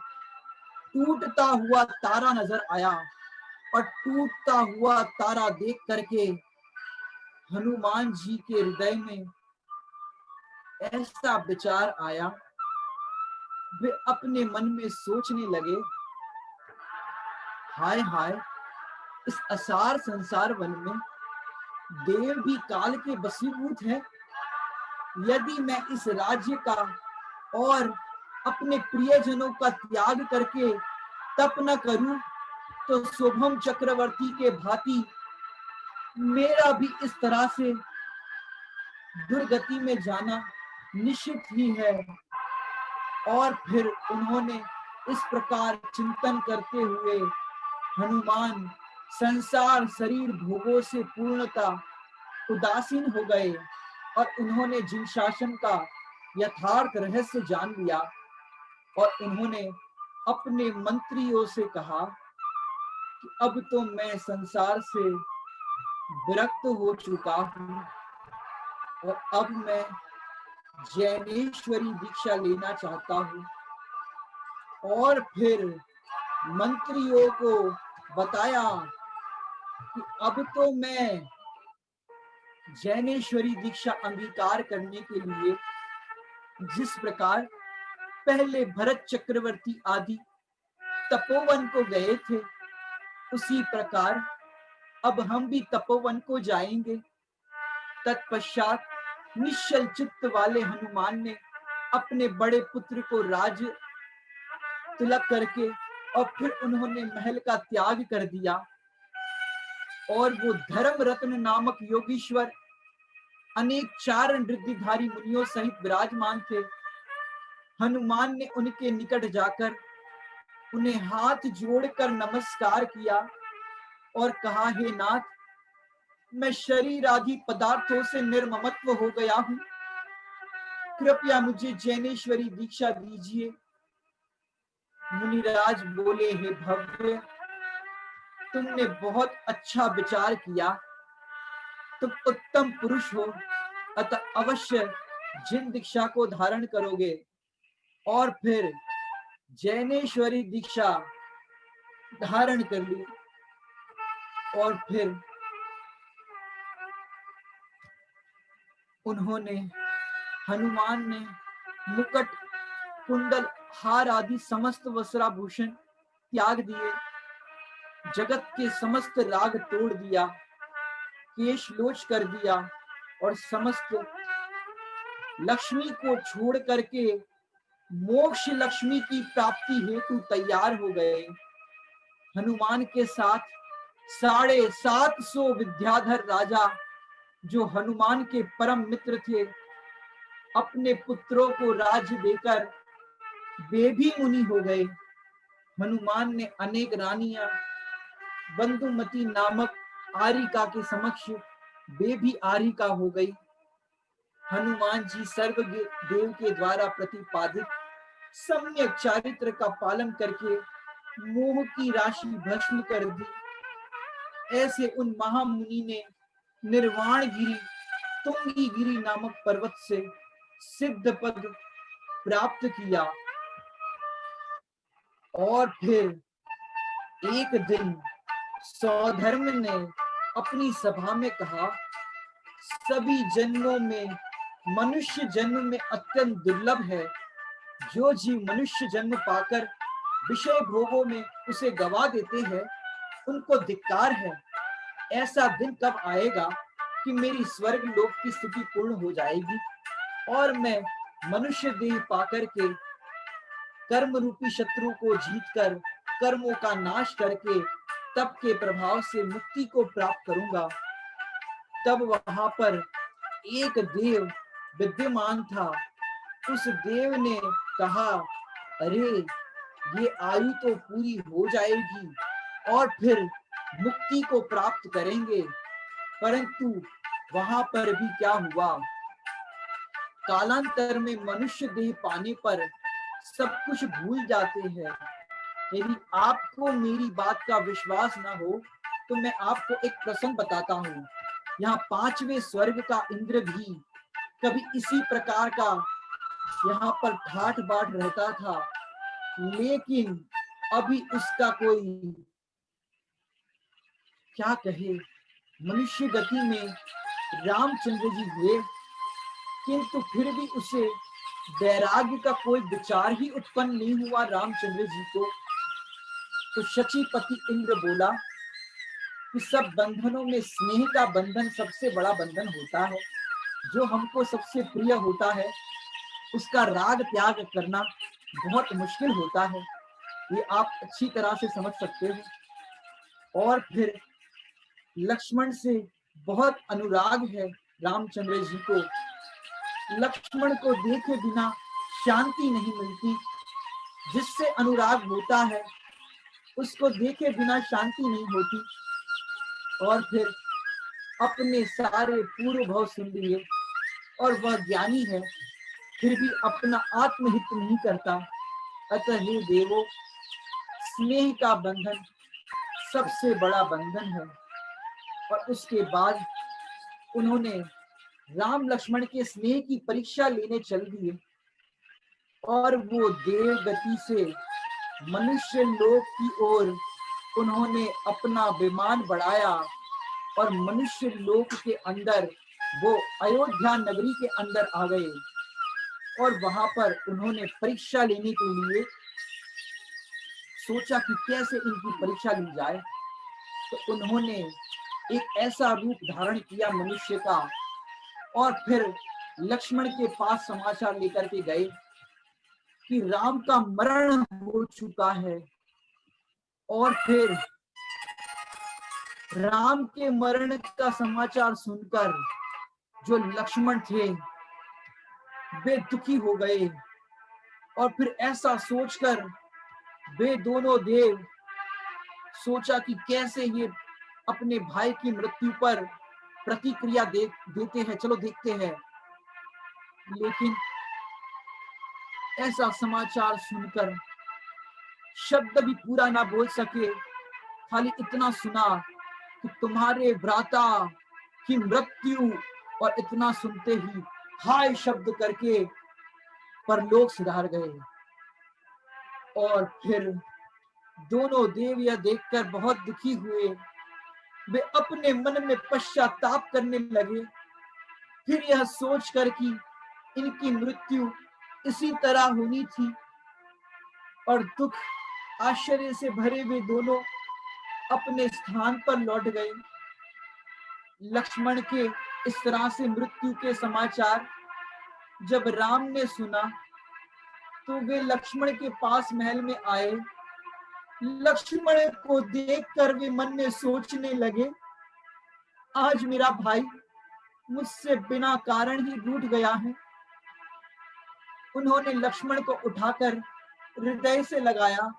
टूटता हुआ तारा नजर आया। और टूटता हुआ तारा देख करके हनुमान जी के हृदय में ऐसा विचार आया, वे अपने मन में सोचने लगे, हाय हाय, इस असार संसार वन में देव भी काल के वशीभूत हैं। यदि मैं इस राज्य का और अपने प्रियजनों का त्याग करके तप न करूं, तो शुभम चक्रवर्ती के भांति मेरा भी इस तरह से दुर्गति में जाना निश्चित ही है। और फिर उन्होंने इस प्रकार चिंतन करते हुए हनुमान संसार शरीर भोगों से पूर्णता उदासीन हो गए। और उन्होंने जिन शासन का यथार्थ रहस्य जान लिया, और उन्होंने अपने मंत्रियों से कहा कि अब तो मैं संसार से विरक्त हो चुका हूं, और अब मैं जैनेश्वरी दीक्षा लेना चाहता हूं। और फिर मंत्रियों को बताया कि अब तो मैं जैनेश्वरी दीक्षा अंगीकार करने के लिए जिस प्रकार पहले भरत चक्रवर्ती आदि तपोवन को गए थे, उसी प्रकार अब हम भी तपोवन को जाएंगे। तत्पश्चात निश्चल चित्त वाले हनुमान ने अपने बड़े पुत्र को राज तिलक करके और फिर उन्होंने महल का त्याग कर दिया। और वो धर्म रत्न नामक योगीश्वर अनेक चारण रिद्धिधारी मुनियों सहित विराजमान थे। हनुमान ने उनके निकट जाकर उन्हें हाथ जोड़कर नमस्कार किया और कहा, हे नाथ, मैं शरीर आदि पदार्थों से निर्ममत्व हो गया हूं, कृपया मुझे जैनेश्वरी दीक्षा दीजिए। मुनिराज बोले, हे भव्य, तुमने बहुत अच्छा विचार किया, तुम उत्तम पुरुष हो, अतः अवश्य जिन दीक्षा को धारण करोगे। और फिर जैनेश्वरी दीक्षा धारण कर ली। और फिर उन्होंने, हनुमान ने मुकुट, कुंडल, हार आदि समस्त वस्त्राभूषण त्याग दिए, जगत के समस्त राग तोड़ दिया, केश लोच कर दिया, और समस्त लक्ष्मी को छोड़ करके मोक्ष लक्ष्मी की प्राप्ति हेतु तैयार हो गए। हनुमान के साथ 750 विद्याधर राजा, जो हनुमान के परम मित्र थे, अपने पुत्रों को राज्य देकर वे भी मुनि हो गए। हनुमान ने अनेक रानियां बंधुमती नामक आरिका के समक्ष वे भी आरिका हो गई। हनुमान जी सर्वदेव के द्वारा प्रतिपादित सम्यक चारित्र का पालन करके मोह की राशि भस्म कर दी। ऐसे उन महामुनि ने निर्वाण गिरी, तुंगी गिरी नामक पर्वत से सिद्ध पद प्राप्त किया। और फिर एक दिन सौधर्म ने अपनी सभा में कहा, सभी जन्मों में मनुष्य जन्म में अत्यंत दुर्लभ है। जो जीव मनुष्य जन्म पाकर विषय भोगों में उसे गवा देते हैं, उनको धिक्कार है। ऐसा दिन कब आएगा कि मेरी स्वर्ग लोक की स्थिति पूर्ण हो जाएगी और मैं मनुष्य देह पाकर के कर्म रूपी शत्रु को जीतकर कर्मों का नाश करके तप के प्रभाव से मुक्ति को प्राप्त करूंगा। तब वहां पर एक देव विद्यमान था। उस देव ने कहा, अरे ये आयु तो पूरी हो जाएगी और फिर मुक्ति को प्राप्त करेंगे। परंतु वहां पर भी क्या हुआ, कालांतर में मनुष्य देह पाने पर सब कुछ भूल जाते हैं। यदि आपको मेरी बात का विश्वास ना हो तो मैं आपको एक प्रसंग बताता हूँ। यहाँ 5वें स्वर्ग का इंद्र भी कभी इसी प्रकार का यहाँ पर ठाठ बाट रहता था, लेकिन अभी उसका कोई क्या कहे, मनुष्य गति में रामचंद्र जी हुए, किंतु फिर भी उसे वैराग्य का कोई विचार ही उत्पन्न नहीं हुआ रामचंद्र जी को। तो शचीपति इंद्र बोला कि सब बंधनों में स्नेह का बंधन सबसे बड़ा बंधन होता है। जो हमको सबसे प्रिय होता है उसका राग त्याग करना बहुत मुश्किल होता है, ये आप अच्छी तरह से समझ सकते हो। और फिर लक्ष्मण से बहुत अनुराग है रामचंद्र जी को। लक्ष्मण को देखे बिना शांति नहीं मिलती। जिससे अनुराग होता है उसको देखे बिना शांति नहीं होती। और फिर अपने सारे पूर्व भाव सुन लिए और वह ज्ञानी है, फिर भी अपना आत्महित नहीं करता। अतः हे देवो, स्नेह का बंधन सबसे बड़ा बंधन है। और उसके बाद उन्होंने राम लक्ष्मण के स्नेह की परीक्षा लेने चल दिए और वो देव गति से मनुष्य लोक की ओर उन्होंने अपना विमान बढ़ाया और मनुष्य लोक के अंदर वो अयोध्या नगरी के अंदर आ गए। और वहां पर उन्होंने परीक्षा लेने के लिए सोचा कि कैसे इनकी परीक्षा ली जाए। तो उन्होंने एक ऐसा रूप धारण किया मनुष्य का और फिर लक्ष्मण के पास समाचार लेकर के गए कि राम का मरण हो चुका है। और फिर राम के मरण का समाचार सुनकर जो लक्ष्मण थे वे दुखी हो गए और फिर ऐसा सोचकर वे दोनों देव सोचा कि कैसे ये अपने भाई की मृत्यु पर प्रतिक्रिया देते हैं, चलो देखते हैं। लेकिन ऐसा समाचार सुनकर शब्द भी पूरा ना बोल सके, खाली इतना सुना कि तुम्हारे भ्राता की मृत्यु, और इतना सुनते ही हाय शब्द करके परलोक सिधार गए। और फिर दोनों देव यह देखकर बहुत दुखी हुए। वे अपने मन में पश्चाताप करने लगे, फिर यह सोचकर कि इनकी मृत्यु इसी तरह होनी थी। और दुख आश्चर्य से भरे वे दोनों अपने स्थान पर लौट गए। लक्ष्मण के इस तरह से मृत्यु के समाचार जब राम ने सुना तो वे लक्ष्मण के पास महल में आए। लक्ष्मण को देखकर वे मन में सोचने लगे, आज मेरा भाई मुझसे बिना कारण ही रूठ गया है। उन्होंने लक्ष्मण को उठाकर हृदय से लगाया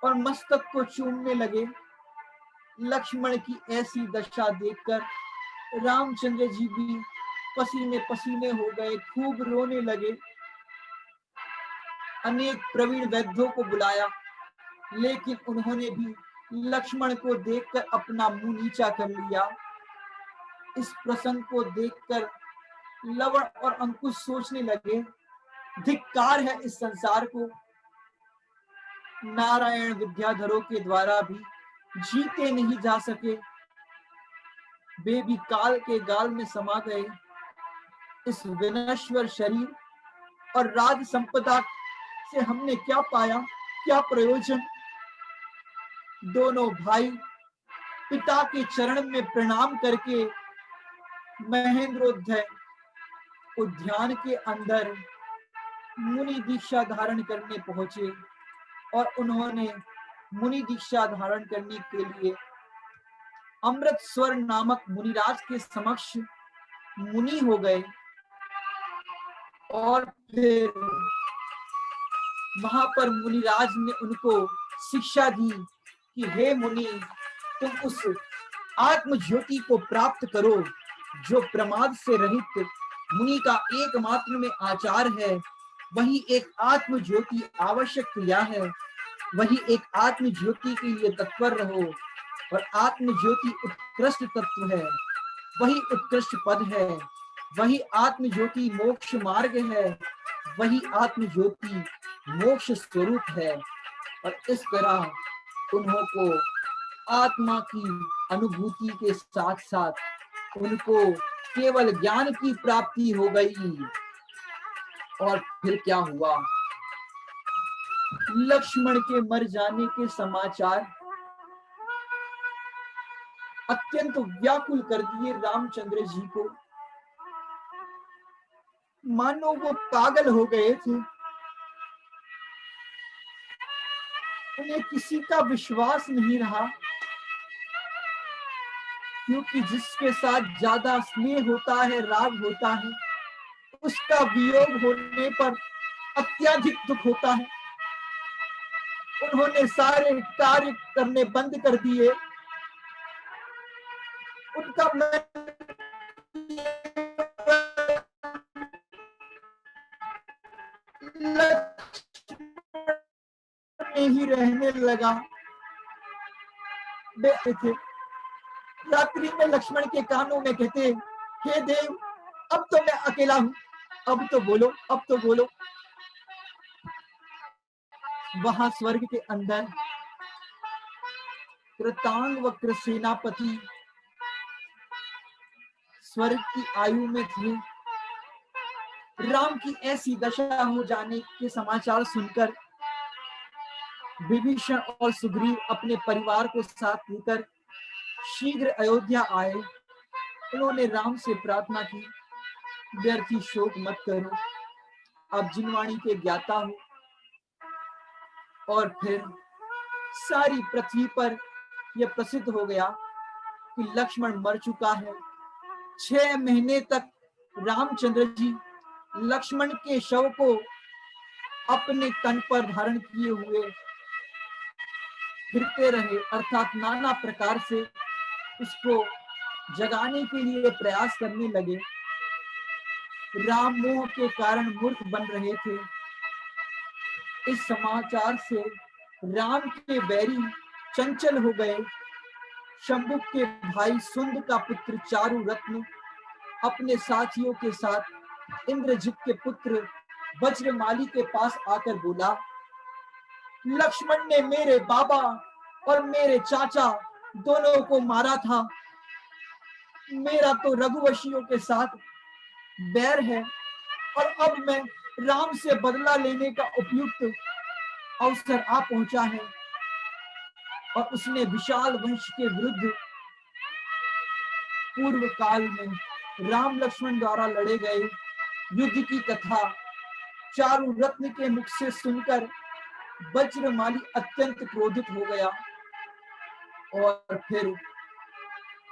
और मस्तक को चूमने लगे। लक्ष्मण की ऐसी दशा देखकर रामचंद्र जी भी पसीने पसीने हो गए, खूब रोने लगे। अनेक प्रवीण वैद्यों को बुलाया, लेकिन उन्होंने भी लक्ष्मण को देखकर अपना मुंह नीचा कर लिया। इस प्रसंग को देखकर लवण और अंकुश सोचने लगे, धिक्कार है इस संसार को, नारायण विद्याधरों के द्वारा भी जीते नहीं जा सके। वे भी काल के गाल में समा गए। इस विनश्वर शरीर और राज संपदा से हमने क्या पाया, क्या प्रयोजन। दोनों भाई पिता के चरण में प्रणाम करके महेंद्रोदय उद्यान के अंदर मुनि दीक्षा धारण करने पहुंचे और उन्होंने मुनि दीक्षा धारण करने के लिए अमृत स्वर नामक मुनिराज के समक्ष मुनि हो गए। और फिर वहां पर मुनिराज ने उनको शिक्षा दी कि हे मुनि, तुम उस आत्म ज्योति को प्राप्त करो जो प्रमाद से रहित मुनि का एकमात्र में आचार है। वही एक आत्म ज्योति आवश्यक क्रिया है। वही एक आत्म ज्योति के लिए तत्पर रहो और आत्म ज्योति उत्कृष्ट तत्व है। वही उत्कृष्ट पद है। वही आत्म ज्योति मोक्ष मार्ग है। वही आत्म ज्योति मोक्ष स्वरूप है। और इस तरह उन्हों को आत्मा की अनुभूति के साथ साथ उनको केवल ज्ञान की प्राप्ति हो गई। और फिर क्या हुआ? लक्ष्मण के मर जाने के समाचार अत्यंत व्याकुल कर दिए रामचंद्र जी को। मानो वो पागल हो गए थे। उन्हें किसी का विश्वास नहीं रहा, क्योंकि जिसके साथ ज्यादा स्नेह होता है, राग होता है, उसका वियोग होने पर अत्यधिक दुख होता है। उन्होंने सारे कार्य करने बंद कर दिए। उनका मन ही रहने लगा। थे रात्रि में लक्ष्मण के कानों में कहते, हे देव, अब तो मैं अकेला हूं, अब तो बोलो, अब तो बोलो। वहां स्वर्ग के अंदर कृतांग वक्र सेनापति स्वर्ग की आयु में थे। राम की ऐसी दशा हो जाने के समाचार सुनकर विभीषण और सुग्रीव अपने परिवार को साथ लेकर शीघ्र अयोध्या आए। उन्होंने राम से प्रार्थना की, व्यर्थी शोक मत करो, आप जिनवाणी के ज्ञाता हो। और फिर सारी पृथ्वी पर यह प्रसिद्ध हो गया कि लक्ष्मण मर चुका है। 6 महीने तक रामचंद्र जी लक्ष्मण के शव को अपने तन पर धारण किए हुए फिरते रहे, अर्थात नाना प्रकार से उसको जगाने के लिए प्रयास करने लगे। राम मोह के कारण मूर्ख बन रहे थे। इस समाचार से राम के बैरी चंचल हो गए। शंभुक के भाई सुंद का पुत्र चारु रत्न अपने साथियों के साथ इंद्रजित के पुत्र वज्रमाली के पास आकर बोला, लक्ष्मण ने मेरे बाबा और मेरे चाचा दोनों को मारा था। मेरा तो रघुवंशियों के साथ बैर है और अब मैं राम से बदला लेने का उपयुक्त अवसर आ पहुंचा है। और उसने विशाल वंश के विरुद्ध पूर्व काल में राम लक्ष्मण द्वारा लड़े गए युद्ध की कथा चारु रत्न के मुख से सुनकर वज्रमाली अत्यंत क्रोधित हो गया। और फिर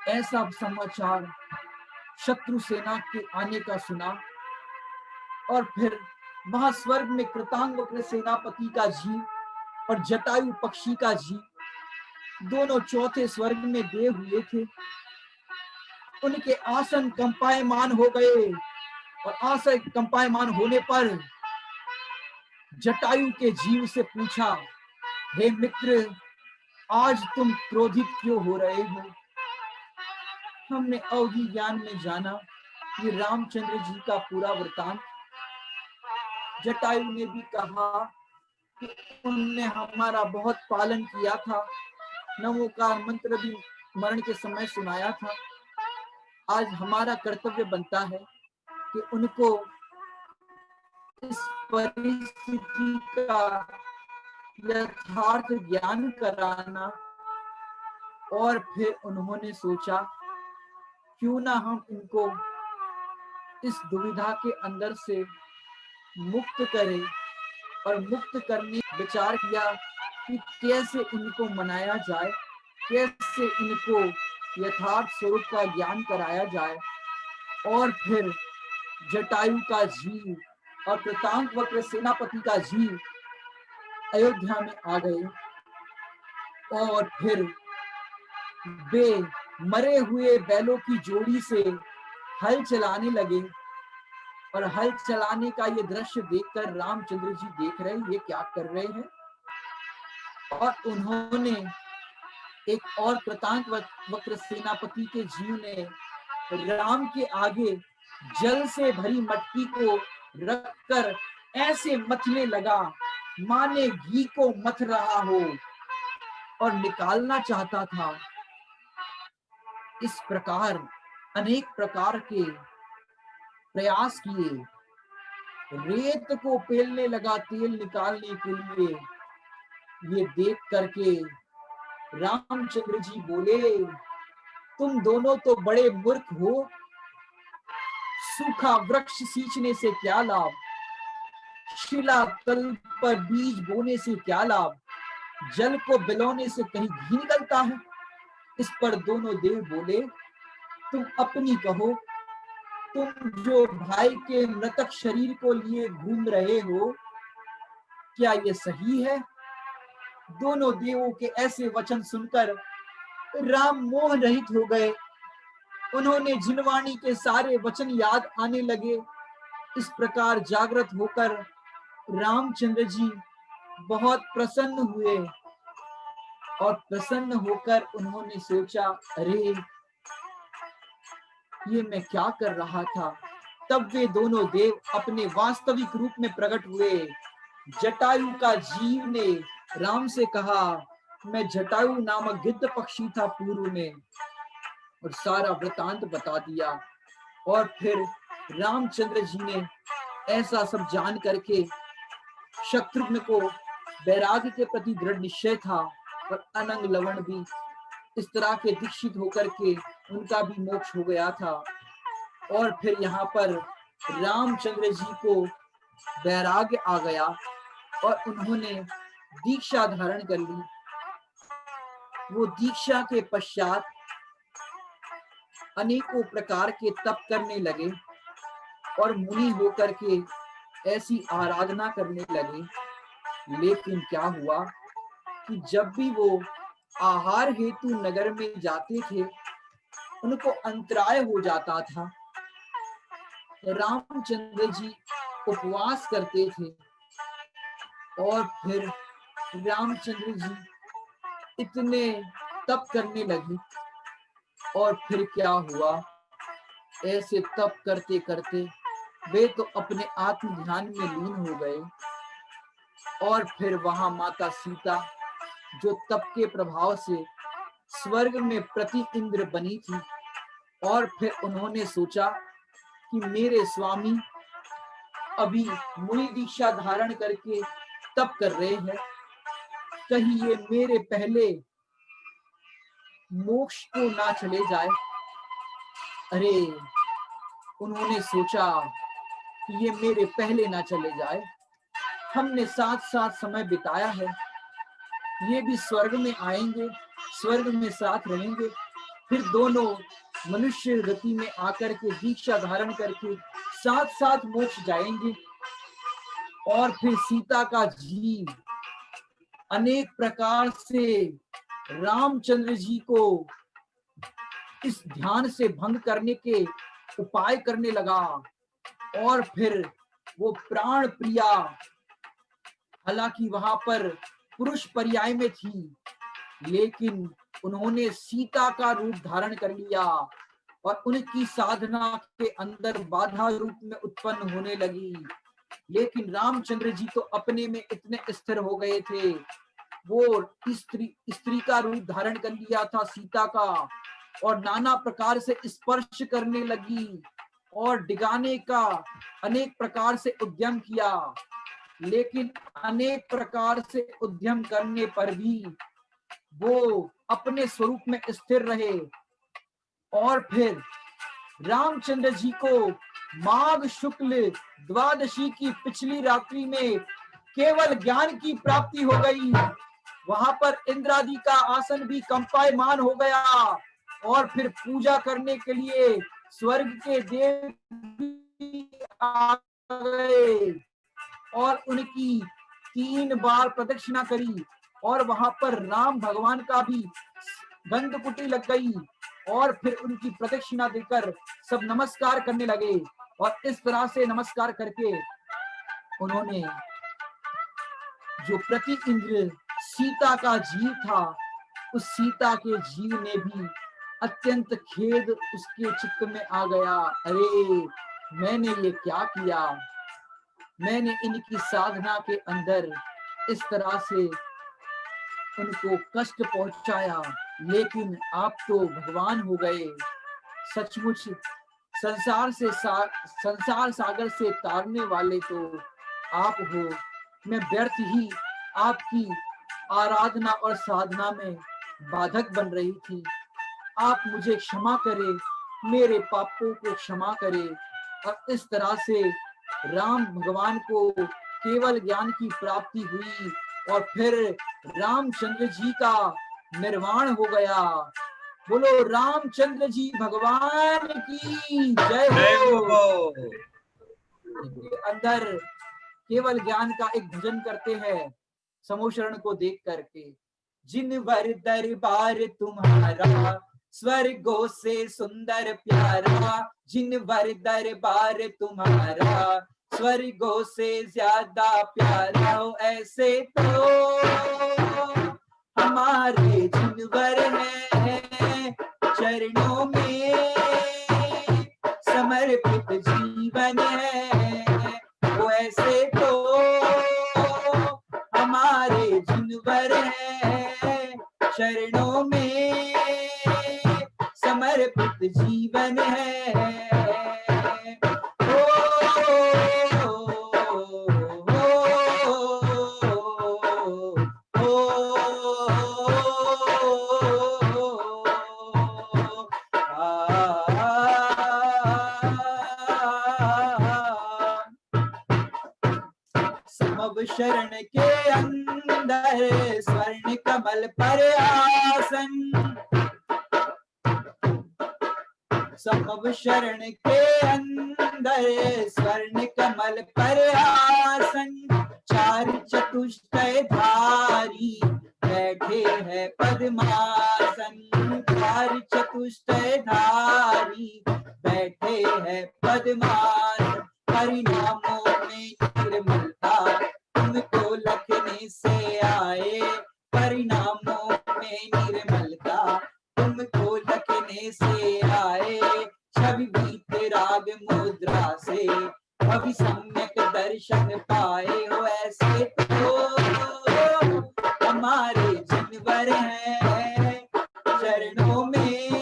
ऐसा समाचार शत्रु सेना के आने का सुना। और फिर वहां स्वर्ग में कृतांग वक्र सेनापति का जी और जटायु पक्षी का जी दोनों चौथे स्वर्ग में गए हुए थे। उनके आसन कंपायमान हो गए और आसन कंपायमान होने पर जटायु के जीव से पूछा, हे मित्र, आज तुम क्रोधित क्यों हो रहे हो? हमने अवधि ज्ञान में जाना ये रामचंद्र जी का पूरा वृतांत। जटायु ने भी कहा कि उनने हमारा बहुत पालन किया था, नमोकार मंत्र भी मरण के समय सुनाया था। आज हमारा कर्तव्य बनता है कि उनको इस परिस्थिति का यथार्थ ज्ञान कराना। और फिर उन्होंने सोचा, क्यों ना हम इनको इस दुविधा के अंदर से मुक्त करें। और मुक्त करने विचार किया कि कैसे इनको मनाया जाए, कैसे इनको यथार्थ स्वरूप का ज्ञान कराया जाए। और फिर जटायु का जी और कृतांग वक्र सेनापति का जी अयोध्या में आ गए। और फिर वे मरे हुए बैलों की जोड़ी से हल चलाने लगे। और हल चलाने का ये दृश्य देखकर रामचंद्र जी देख रहे ये क्या कर रहे हैं। और उन्होंने एक और कृतांत वक्र सेनापति के जीव ने राम के आगे जल से भरी मटकी को रखकर ऐसे मथने लगा माने घी को मथ रहा हो और निकालना चाहता था। इस प्रकार अनेक प्रकार के प्रयास किए, रेत को पेलने लगा तेल निकालने के लिए। ये देख करके रामचंद्र जी बोले, तुम दोनों तो बड़े मूर्ख हो। सूखा वृक्ष सींचने से क्या लाभ, शिला तल पर बीज बोने से क्या लाभ, जल को बिलौने से कहीं घी निकलता है। इस पर दोनों देव बोले, तुम अपनी कहो, तुम जो भाई के मृतक शरीर को लिए घूम रहे हो, क्या ये सही है? दोनों देवों के ऐसे वचन सुनकर राम मोह रहित हो गए। उन्होंने जिनवाणी के सारे वचन याद आने लगे। इस प्रकार जागृत होकर रामचंद्र जी बहुत प्रसन्न हुए और प्रसन्न होकर उन्होंने सोचा, अरे ये मैं क्या कर रहा था। तब वे दोनों देव अपने वास्तविक रूप में प्रकट हुए। जटायु का जीव ने राम से कहा, मैं जटायु नामक गिद्ध पक्षी था पूर्व में, और सारा वृतांत बता दिया। और फिर रामचंद्र जी ने ऐसा सब जान करके शत्रुघ्न को वैराग्य के प्रति दृढ़ निश्चय था और अनंग लवण भी इस तरह के दीक्षित होकर के उनका भी मोक्ष हो गया था। और फिर यहाँ पर रामचंद्र जी को वैराग्य आ गया और उन्होंने दीक्षा धारण कर ली। वो दीक्षा के पश्चात अनेकों प्रकार के तप करने लगे और मुनि होकर के ऐसी आराधना करने लगे। लेकिन क्या हुआ कि जब भी वो आहार हेतु नगर में जाते थे, उनको अंतराय हो जाता था। रामचंद्र जी उपवास करते थे और फिर रामचंद्र जी इतने तप करने लगे। और फिर क्या हुआ, ऐसे तप करते करते वे तो अपने आत्म ध्यान में लीन हो गए। और फिर वहां माता सीता, जो तप के प्रभाव से स्वर्ग में प्रति इंद्र बनी थी, और फिर उन्होंने सोचा कि मेरे स्वामी अभी मुनि दीक्षा धारण करके तप कर रहे हैं, कहीं ये मेरे पहले मोक्ष को ना चले जाए। अरे, उन्होंने सोचा कि ये मेरे पहले ना चले जाए। हमने साथ साथ समय बिताया है, ये भी स्वर्ग में आएंगे, स्वर्ग में साथ रहेंगे, फिर दोनों मनुष्य गति में आकर के दीक्षा धारण करके साथ साथ मोक्ष जाएंगे। और फिर सीता का जीव अनेक प्रकार से रामचंद्र जी को इस ध्यान से भंग करने के उपाय करने लगा। और फिर वो प्राण प्रिया, हालांकि वहां पर पुरुष पर्याय में थी, लेकिन उन्होंने सीता का रूप धारण कर लिया और उनकी साधना के अंदर बाधा रूप में उत्पन्न होने लगी। लेकिन रामचंद्र जी तो अपने में इतने स्थिर हो गए थे, वो स्त्री का रूप धारण कर लिया था सीता का, और नाना प्रकार से स्पर्श करने लगी और डिगाने का अनेक प्रकार से उद्यम किया। लेकिन अनेक प्रकार से उद्यम करने पर भी वो अपने स्वरूप में स्थिर रहे। और फिर रामचंद्र जी को माघ शुक्ल द्वादशी की पिछली रात्रि में केवल ज्ञान की प्राप्ति हो गई। वहां पर इंद्रादि का आसन भी कंपायमान हो गया और फिर पूजा करने के लिए स्वर्ग के देव आ गए और उनकी 3 बार प्रदक्षिणा करी। और वहां पर राम भगवान का भी गंधकुटी लग गई और फिर उनकी प्रदक्षिणा देकर सब नमस्कार करने लगे। और इस तरह से नमस्कार करके उन्होंने जो प्रति इंद्र सीता का जीव था, उस सीता के जीव ने भी अत्यंत खेद उसके चित्त में आ गया। अरे मैंने ये क्या किया, मैंने इनकी साधना के अंदर इस तरह से उनको कष्ट पहुंचाया, लेकिन आप तो भगवान हो गए। सचमुच संसार सागर से तारने वाले तो आप हो। मैं व्यर्थ ही आपकी आराधना और साधना में बाधक बन रही थी। आप मुझे क्षमा करें, मेरे पापों को क्षमा करें। और इस तरह से राम भगवान को केवल ज्ञान की प्राप्ति हुई और फिर रामचंद्र जी का निर्वाण हो गया। बोलो रामचंद्र जी भगवान की जय हो। के अंदर केवल ज्ञान का एक भजन करते हैं समोशरण को देख करके। जिन वर दरबार तुम्हारा स्वर्गों से सुंदर प्यारा, जिन वर दरबार तुम्हारा स्वर्गों से ज्यादा प्यारा हो, ऐसे तो हमारे जिनवर हैं चरणों में समर्पित जीवन है, वो ऐसे तो हमारे जिनवर हैं चरणों में समर्पित जीवन है। शरण के अंदर स्वर्ण कमल पर आसन, समव शरण के अंदर स्वर्ण कमल पर आसन, चार चतुष्टय धारी बैठे हैं पद्मासन, चार चतुष्टय धारी बैठे हैं पद्मासन। परिणामों में निर्मलता तुमको लखने से आए, परिणामों में निर्मलता तुमको लखने से आए। छवि बीते राग मुद्रा से अभी सम्यक दर्शन पाए हो, ऐसे तो हमारे जिनवर हैं चरणों में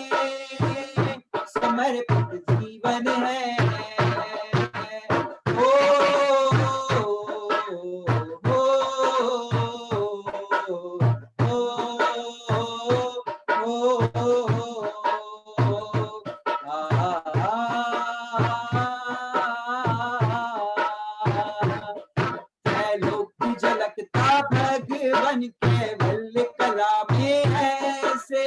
समर्पित जीवन है। झलकता भगवन केवल कला में ऐसे,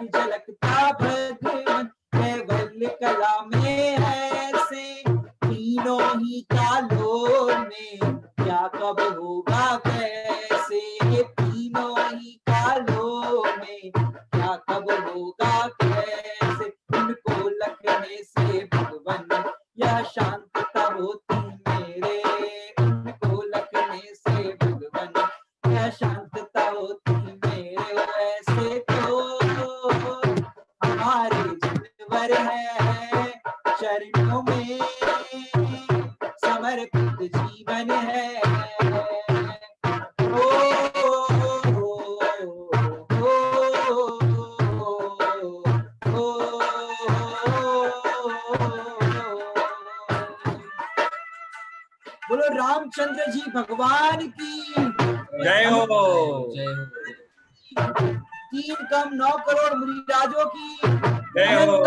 झलकता भगवन केवल कला में ऐसे, तीनों ही कालों में क्या कब होगा कैसे, तीनों ही कालों में क्या कब होगा कैसे। उनको लखने से भगवन यह शांतता होती मेरे, उनको लखने से भगवन यह शांतता होती मेरे, ऐसे तो हमारे जिनवर है चरणों में समर्पित जीवन है। बोलो रामचंद्र जी भगवान की जय हो। जय हो। 3 कम 9 करोड़ मुनिराजों की जय हो।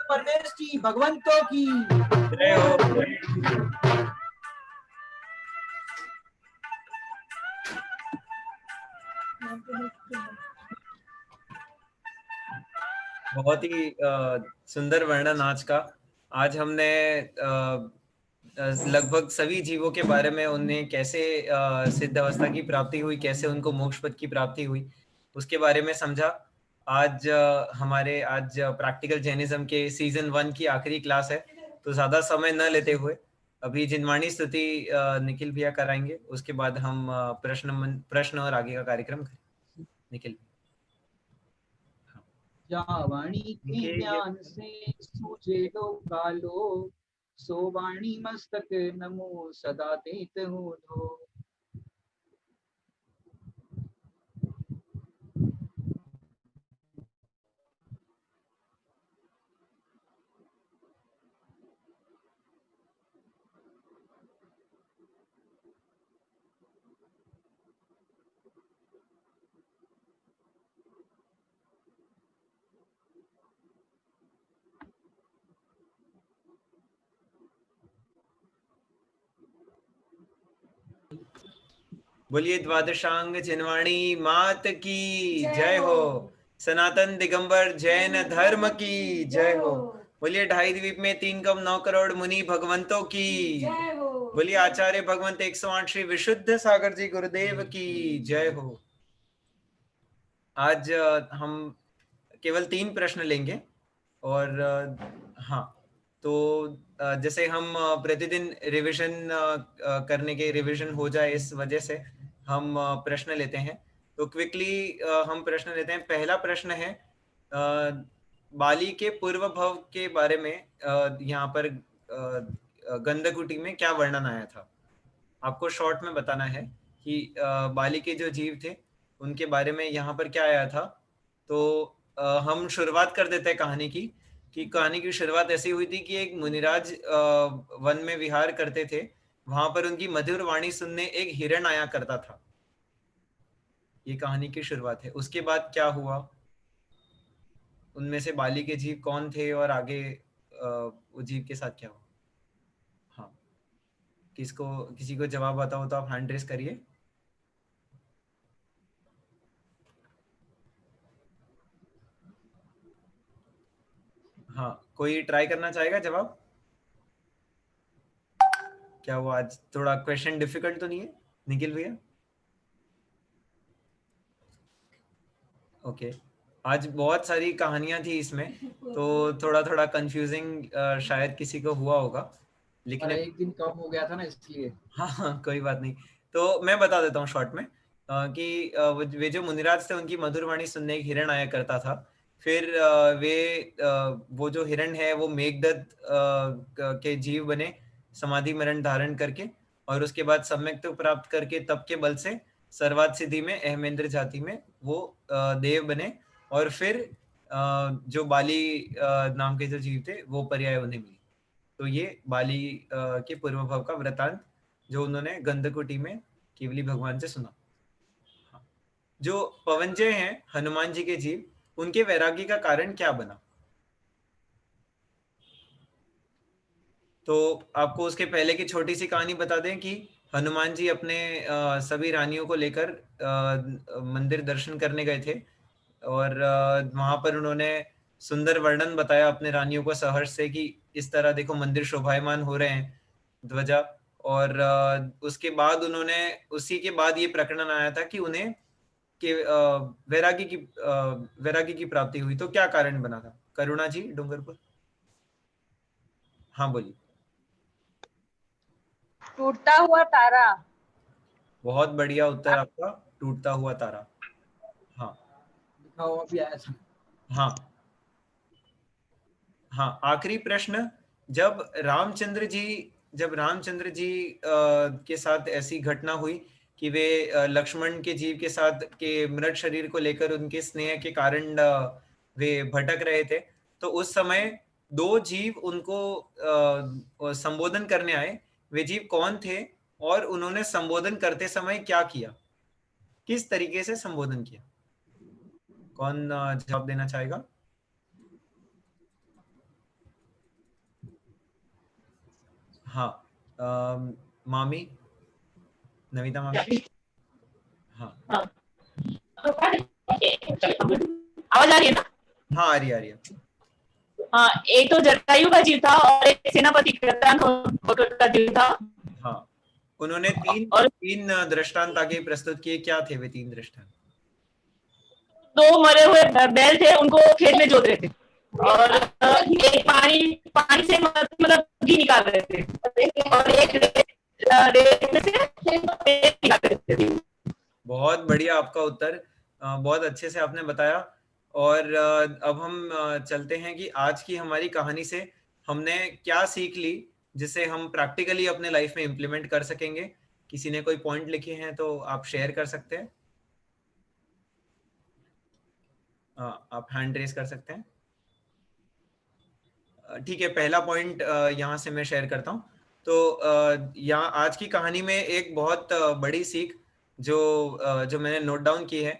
परमेश की भगवंतों की जय हो। बहुत ही सुंदर वर्णन आज का। आज हमने लगभग सभी जीवों के बारे में, उन्हें कैसे सिद्ध अवस्था की प्राप्ति हुई, कैसे उनको मोक्ष पद की प्राप्ति हुई, उसके बारे में समझा। आज हमारे आज प्रैक्टिकल जैनिज्म के सीजन 1 की आखिरी क्लास है, तो ज़्यादा समय न लेते हुए अभी जिनवाणी स्तुति निखिल भैया कराएंगे, उसके बाद हम प्रश्न और आगे का कार्यक्रम करें। निखिल। वाणी के ज्ञान से सूझे लोकालो, सो वाणी मस्तक नमो सदा देत हूँ धो। बोलिए द्वादशांग जिनवाणी मात की जय हो। सनातन दिगंबर जैन धर्म की जय हो। बोलिए ढाई द्वीप में 3 कम 9 करोड़ मुनि भगवंतों की जय हो। बोलिए आचार्य भगवंत 108 श्री विशुद्ध सागर जी गुरुदेव की जय हो। आज हम केवल 3 प्रश्न लेंगे और हाँ, तो जैसे हम प्रतिदिन रिवीजन करने के रिवीजन हो जाए, इस वजह से हम प्रश्न लेते हैं। तो क्विकली हम प्रश्न लेते हैं। पहला प्रश्न है बाली के पूर्व भव के बारे में। यहाँ पर गंधकुटी में क्या वर्णन आया था, आपको शॉर्ट में बताना है कि बाली के जो जीव थे उनके बारे में यहाँ पर क्या आया था। तो हम शुरुआत कर देते हैं कहानी की, कि कहानी की शुरुआत ऐसी हुई थी कि एक मुनिराज वन में विहार करते थे। वहां पर उनकी मधुर वाणी सुनने एक हिरण आया करता था। ये कहानी की शुरुआत है। उसके बाद क्या हुआ, उनमें से बाली के जीव कौन थे और आगे वो जीव के साथ क्या हुआ। हाँ, किसी को जवाब बताओ तो आप हैंड रेस करिए। हाँ, कोई ट्राई करना चाहेगा जवाब। क्या वो आज थोड़ा क्वेश्चन डिफिकल्ट तो नहीं है निखिल भैया? ओके, आज बहुत सारी कहानियां थी इसमें, तो थोड़ा थोड़ा कंफ्यूजिंग शायद किसी को हुआ होगा, लेकिन एक दिन कम हो गया था ना, इसलिए। हाँ, कोई बात नहीं। तो मैं बता देता हूँ शॉर्ट में कि वे जो मुनिराज थे उनकी मधुर वाणी सुनने एक हिरण आया करता था। फिर वो जो हिरण है वो मेघदत्त के जीव बने, समाधि मरण धारण करके, और उसके बाद सम्यक्त्व प्राप्त करके तप के बल से सर्वात सिद्धि में अहमेंद्र जाति में वो देव बने। और फिर जो बाली नाम के जो जीव थे वो पर्याय उन्हें मिली। तो ये बाली के पूर्व भव का वृतांत जो उन्होंने गंधकुटी में केवली भगवान से सुना। जो पवनजय हैं हनुमान जी के जीव, उनके वैराग्य का कारण क्या बना। तो आपको उसके पहले की छोटी सी कहानी बता दें कि हनुमान जी अपने सभी रानियों को लेकर मंदिर दर्शन करने गए थे, और वहां पर उन्होंने सुंदर वर्णन बताया अपने रानियों को सहर्ष से कि इस तरह देखो मंदिर शोभायमान हो रहे हैं, ध्वजा। और उसके बाद उसी के बाद ये प्रकरण आया था कि उन्हें कि वैरागी की प्राप्ति हुई। तो क्या कारण बना था, करुणा जी डूंगरपुर? हाँ बोलिए। टूटता हुआ तारा। बहुत बढ़िया उत्तर आपका, टूटता हुआ तारा। हाँ लिखा हुआ भी आया था। हाँ हाँ, आखिरी प्रश्न। जब रामचंद्र जी के साथ ऐसी घटना हुई कि वे लक्ष्मण के जीव के साथ के मृत शरीर को लेकर उनके स्नेह के कारण वे भटक रहे थे, तो उस समय 2 जीव उनको संबोधन करने आए। वे जीव कौन थे और उन्होंने संबोधन करते समय क्या किया, किस तरीके से संबोधन किया? कौन जवाब देना चाहेगा? हाँ, मामी, नविता मामी। हाँ आवाज आ रही है ना? हाँ, आ रही है। हाँ, एक तो जटायु का जीव था और एक सेनापति का जीव था। हाँ, उन्होंने और तीन दृष्टांत आगे प्रस्तुत किए। क्या थे वे 3 दृष्टांत? 2 मरे हुए बैल थे, उनको खेत में जोत रहे थे, और एक पानी से मतलब घी निकाल रहे थे, और एक रेत में से तेल निकाल रहे थे। बहुत बढ़िया आपका उत्तर, बहुत अच्छे से आपने बताया। और अब हम चलते हैं कि आज की हमारी कहानी से हमने क्या सीख ली जिसे हम प्रैक्टिकली अपने लाइफ में इम्प्लीमेंट कर सकेंगे। किसी ने कोई पॉइंट लिखे हैं तो आप शेयर कर सकते हैं। आप हैंड रेज कर सकते हैं। ठीक है, पहला पॉइंट यहाँ से मैं शेयर करता हूँ। तो यहाँ आज की कहानी में एक बहुत बड़ी सीख जो मैंने नोट डाउन की है,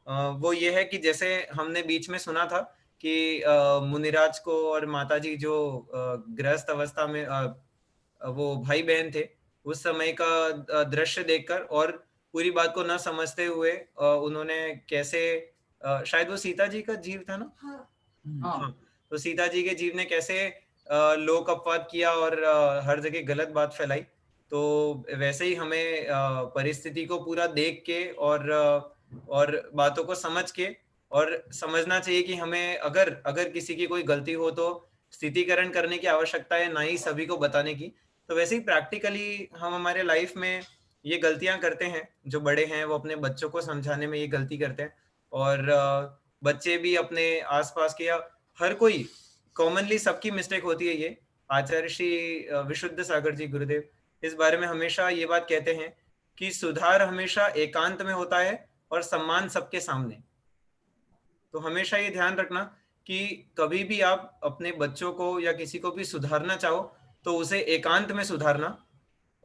वो ये है कि जैसे हमने बीच में सुना था कि मुनिराज को और माताजी जो गृहस्थ अवस्था में वो भाई बहन थे, उस समय का दृश्य देखकर और पूरी बात को न समझते हुए उन्होंने कैसे शायद वो सीता जी का जीव था ना? हाँ। तो सीता जी के जीव ने कैसे लोक अपवाद किया और हर जगह गलत बात फैलाई। तो वैसे ही हमें परिस्थिति को पूरा देख के और बातों को समझ के और समझना चाहिए कि हमें अगर किसी की कोई गलती हो तो स्थितिकरण करने की आवश्यकता है, ना ही सभी को बताने की। तो वैसे ही प्रैक्टिकली हम हमारे लाइफ में ये गलतियां करते हैं। जो बड़े हैं वो अपने बच्चों को समझाने में ये गलती करते हैं, और बच्चे भी अपने आसपास के या हर कोई कॉमनली सबकी मिस्टेक होती है। ये आचार्य श्री विशुद्ध सागर जी गुरुदेव इस बारे में हमेशा ये बात कहते हैं कि सुधार हमेशा एकांत में होता है और सम्मान सबके सामने। तो हमेशा ये ध्यान रखना कि कभी भी आप अपने बच्चों को या किसी को भी सुधारना चाहो तो उसे एकांत में सुधारना,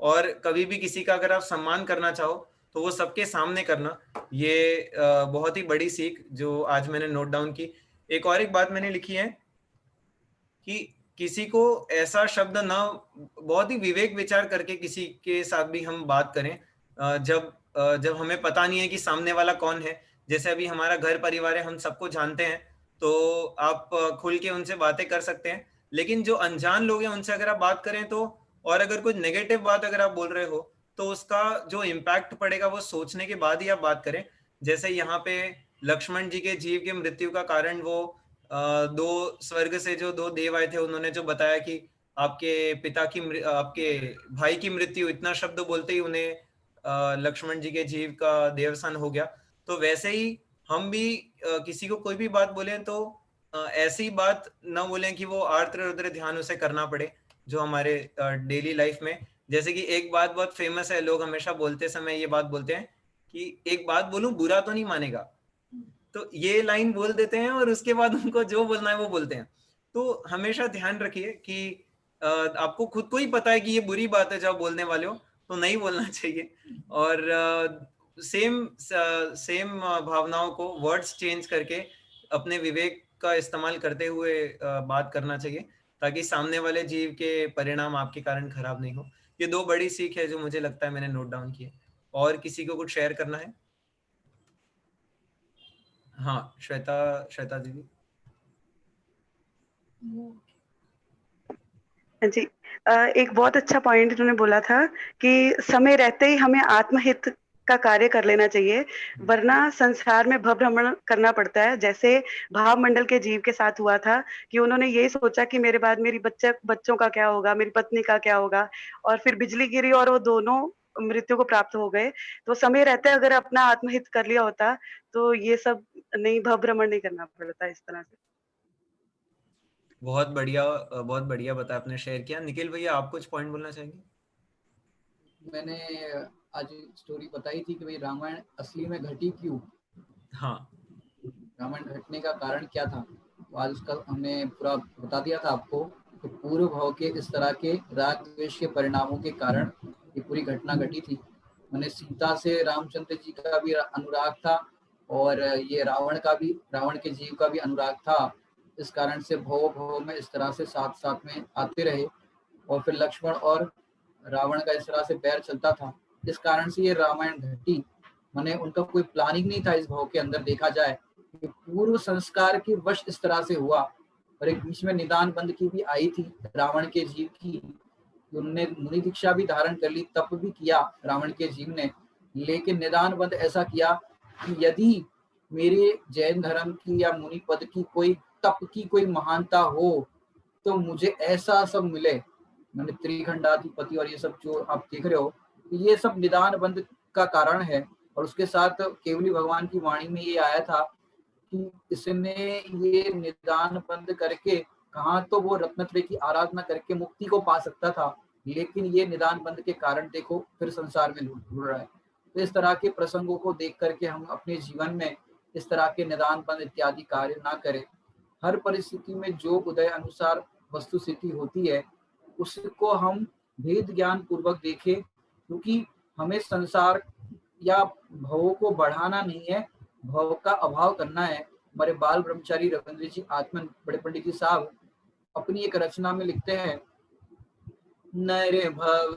और कभी भी किसी का अगर आप सम्मान करना चाहो तो वो सबके सामने करना। ये बहुत ही बड़ी सीख जो आज मैंने नोट डाउन की। एक बात मैंने लिखी है कि किसी को ऐसा शब्द ना, बहुत ही विवेक विचार करके किसी के साथ भी हम बात करें जब हमें पता नहीं है कि सामने वाला कौन है। जैसे अभी हमारा घर परिवार है, हम सबको जानते हैं, तो आप खुल के उनसे बातें कर सकते हैं। लेकिन जो अनजान लोग हैं उनसे अगर आप बात करें तो, और अगर कोई नेगेटिव बात अगर आप बोल रहे हो तो उसका जो इम्पैक्ट पड़ेगा वो सोचने के बाद ही आप बात करें। जैसे यहाँ पे लक्ष्मण जी के जीव की मृत्यु का कारण वो दो स्वर्ग से जो 2 देव आए थे, उन्होंने जो बताया कि आपके भाई की मृत्यु, इतना शब्द बोलते ही उन्हें लक्ष्मण जी के जीव का देवसान हो गया। तो वैसे ही हम भी किसी को कोई भी बात बोलें तो ऐसी बात ना बोलें कि वो आर्द्र रुद्र ध्यान उसे करना पड़े, जो हमारे डेली लाइफ में। जैसे कि एक बात बहुत फेमस है, लोग हमेशा बोलते समय ये बात बोलते हैं कि एक बात बोलूं बुरा तो नहीं मानेगा, तो ये लाइन बोल देते हैं और उसके बाद उनको जो बोलना है वो बोलते हैं। तो हमेशा ध्यान रखिए कि आपको खुद को ही पता है कि ये बुरी बात है जो आप बोलने वाले हो, तो नहीं बोलना चाहिए। और सेम भावनाओं को वर्ड्स चेंज करके अपने विवेक का इस्तेमाल करते हुए बात करना चाहिए, ताकि सामने वाले जीव के परिणाम आपके कारण खराब नहीं हो। ये 2 बड़ी सीख है जो मुझे लगता है मैंने नोट डाउन की है। और किसी को कुछ शेयर करना है? हाँ, श्वेता दीदी। जी, एक बहुत अच्छा पॉइंट इन्होंने बोला था कि समय रहते ही हमें आत्महित का कार्य कर लेना चाहिए, वरना संसार में भ्रमण करना पड़ता है। जैसे भाव मंडल के जीव के साथ हुआ था कि उन्होंने यही सोचा कि मेरे बाद मेरी बच्चों का क्या होगा, मेरी पत्नी का क्या होगा, और फिर बिजली गिरी और वो दोनों मृत्यु को प्राप्त हो गए। तो समय रहते अगर अपना आत्महित कर लिया होता तो ये सब नहीं, भ्रमण नहीं करना पड़ता इस तरह से। बहुत बढ़िया बताया, आपने शेयर किया। निखिल भैया, आप कुछ पॉइंट बोलना चाहेंगे? मैंने आज स्टोरी बताई थी कि भाई रामायण असली में घटी क्यों, हाँ, रामायण घटने का कारण क्या था। तो आज उसका हमने पूरा बता दिया था आपको कि पूर्व भाव के इस तरह के राग द्वेष के परिणामों के कारण ये पूरी घटना घटी थी। मैंने सीता से रामचंद्र जी का भी अनुराग था और ये रावण के जीव का भी अनुराग था। इस कारण से भव में इस तरह से साथ साथ में आते रहे, और फिर लक्ष्मण और रावण का इस तरह से बैर चलता था। इस कारण से ये रामायण घटी। मैंने उनका कोई प्लानिंग नहीं था इस भाव के अंदर, देखा जाए कि पूर्व संस्कार की वश इस तरह से हुआ और एक बीच में निदान बंद की भी आई थी रावण के जीव की, उन्होंने मुनि दीक्षा भी धारण कर ली, तप भी किया रावण के जीव ने, लेकिन निदान बंद ऐसा किया कि यदि मेरे जैन धर्म की या मुनि पद की कोई तप की कोई महानता हो तो मुझे ऐसा सब मिले। मैंने त्रिखंडाधिपति और ये सब जो आप देख रहे हो, ये सब निदान बंद का कारण है। और उसके साथ केवली भगवान की वाणी में ये आया था कि इसने ये निदान बंद करके कहाँ तो वो रत्नत्रय की आराधना करके मुक्ति को पा सकता था, लेकिन ये निदान बंद के कारण देखो फिर संसार में घूर रहा है। तो इस तरह के प्रसंगों को देख करके हम अपने जीवन में इस तरह के निदान बंद इत्यादि कार्य ना करें। हर परिस्थिति में जो उदय अनुसार वस्तु स्थिति होती है उसको हम भेद ज्ञान पूर्वक देखें, क्योंकि हमें संसार या भवों को बढ़ाना नहीं है, भव का अभाव करना है। हमारे बाल ब्रह्मचारी रविंद्र जी आत्मन बड़े पंडित जी साहब अपनी एक रचना में लिखते हैं, नर भव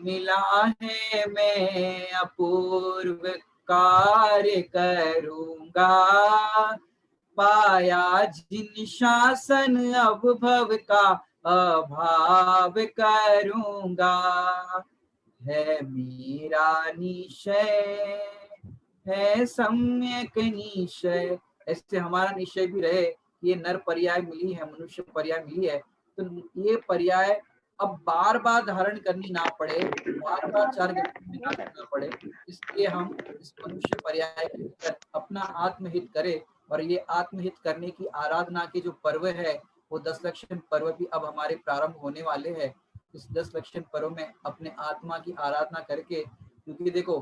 मिला है मैं अपूर्व कार्य करूंगा, पाया जिन शासन अब भव का अभाव करूंगा, है मेरा निश्चय है सम्यक निश्चय। ऐसे हमारा निश्चय भी रहे कि ये नर पर्याय मिली है, मनुष्य पर्याय मिली है, तो ये पर्याय अब बार बार धारण करनी ना पड़े, बार बार चार गति में ना करना पड़े, इसलिए हम इस मनुष्य पर्याय के भीतर अपना आत्महित करें। और ये आत्महित करने की आराधना के जो पर्व है वो 10 लक्षण पर्व भी अब हमारे प्रारंभ होने वाले हैं। इस 10 लक्षण पर्व में अपने आत्मा की आराधना करके, क्योंकि देखो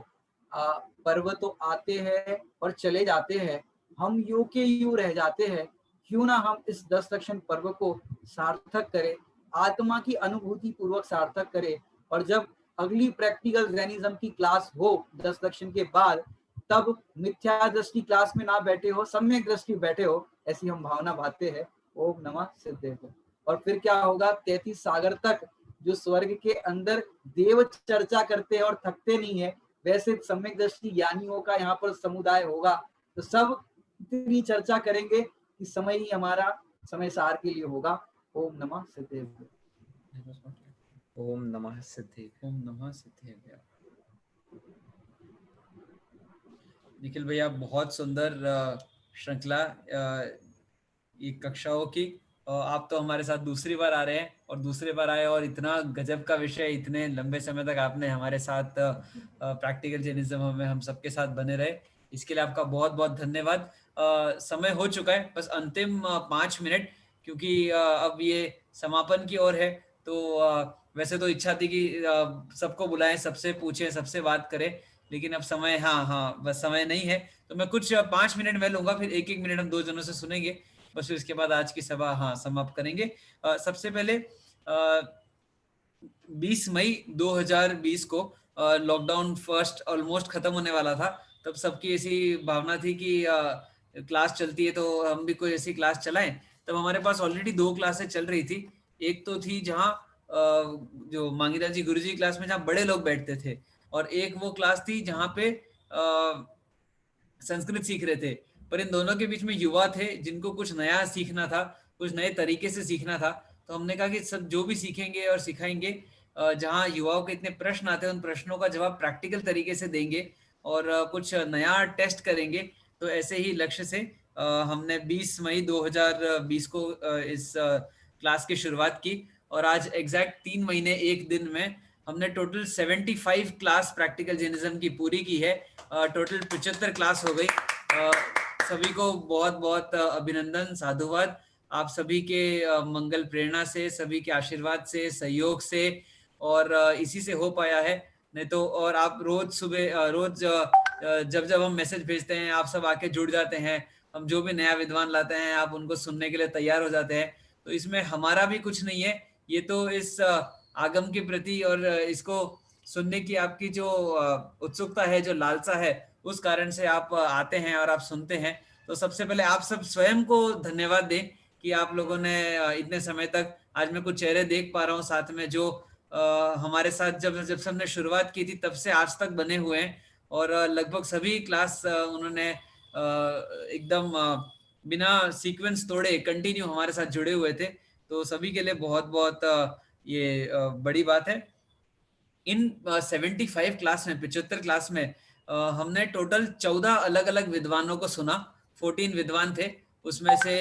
पर्व तो आते हैं और चले जाते हैं, हम यूं के यूं रह जाते हैं, क्यों ना हम इस 10 लक्षण पर्व को सार्थक करें, आत्मा की अनुभूति पूर्वक सार्थक करें। और जब अगली प्रैक्टिकल जैनिज्म की क्लास हो 10 लक्षण के बाद, तब मिथ्या दृष्टि क्लास में ना बैठे हो, सम्यक दृष्टि बैठे हो, ऐसी हम भावना भाते हैं। ओम नमः सिद्धेय। और फिर क्या होगा, 33 सागर तक जो स्वर्ग के अंदर देव चर्चा करते हैं और थकते नहीं है, वैसे सम्यक दृष्टि ज्ञानियों का यहाँ पर समुदाय होगा। तो सब इतनी चर्चा करेंगे कि समय ही हमारा समय सार के लिए होगा। ओम नमः सिद्धेय। ओम नमः सिद्धेय। ओम नमः सिद्धेय। निखिल भैया बहुत सुंदर श्रृंखला ये कक्षाओं की। आप तो हमारे साथ दूसरी बार आ रहे हैं और दूसरी बार आए और इतना गजब का विषय, इतने लंबे समय तक आपने हमारे साथ प्रैक्टिकल जैनिज्म में हम सबके साथ बने रहे, इसके लिए आपका बहुत बहुत धन्यवाद। समय हो चुका है, बस अंतिम 5 मिनट, क्योंकि अब ये समापन की ओर है। तो वैसे तो इच्छा थी कि सबको बुलाएं, सबसे पूछें, सबसे बात करें, लेकिन अब समय बस समय नहीं है। तो मैं कुछ 5 मिनट में लूंगा, फिर 1-1 मिनट हम 2 जनों से सुनेंगे, बस फिर इसके बाद आज की सभा समाप्त करेंगे। सबसे पहले 20 मई 2020 को लॉकडाउन फर्स्ट ऑलमोस्ट खत्म होने वाला था। तब सबकी ऐसी भावना थी कि क्लास चलती है तो हम भी कोई ऐसी क्लास चलाएं। तब हमारे पास ऑलरेडी 2 क्लासेस चल रही थी। एक तो थी जहाँ जो मांगीलाल जी गुरुजी क्लास में जहाँ बड़े लोग बैठते थे, और एक वो क्लास थी जहाँ पे संस्कृत सीख रहे थे। पर इन दोनों के बीच में युवा थे जिनको कुछ नया सीखना था, कुछ नए तरीके से सीखना था। तो हमने कहा कि सब जो भी सीखेंगे और सिखाएंगे, जहाँ युवाओं के इतने प्रश्न आते हैं उन प्रश्नों का जवाब प्रैक्टिकल तरीके से देंगे और कुछ नया टेस्ट करेंगे। तो ऐसे ही लक्ष्य से हमने 20 मई 2020 को इस क्लास की शुरुआत की, और आज एग्जैक्ट 3 महीने 1 दिन में हमने टोटल 75 क्लास प्रैक्टिकल जैनिज्म की पूरी की है। टोटल 75 क्लास हो गई। सभी को बहुत बहुत अभिनंदन, साधुवाद। आप सभी के मंगल प्रेरणा से, सभी के आशीर्वाद से, सहयोग से, और इसी से हो पाया है। नहीं तो और आप रोज सुबह रोज जब जब हम मैसेज भेजते हैं, आप सब आके जुड़ जाते हैं। हम जो भी नया विद्वान लाते हैं, आप उनको सुनने के लिए तैयार हो जाते हैं। तो इसमें हमारा भी कुछ नहीं है, ये तो इस आगम के प्रति और इसको सुनने की आपकी जो उत्सुकता है, जो लालसा है, उस कारण से आप आते हैं और आप सुनते हैं। तो सबसे पहले आप सब स्वयं को धन्यवाद दें कि आप लोगों ने इतने समय तक, आज मैं कुछ चेहरे देख पा रहा हूँ साथ में जो हमारे साथ जब हमने शुरुआत की थी तब से आज तक बने हुए हैं, और लगभग सभी क्लास उन्होंने एकदम बिना सीक्वेंस तोड़े कंटिन्यू हमारे साथ जुड़े हुए थे। तो सभी के लिए बहुत बहुत ये बड़ी बात है। इन 75 क्लास में, 75 क्लास में हमने टोटल 14 अलग अलग विद्वानों को सुना। 14 विद्वान थे, उसमें से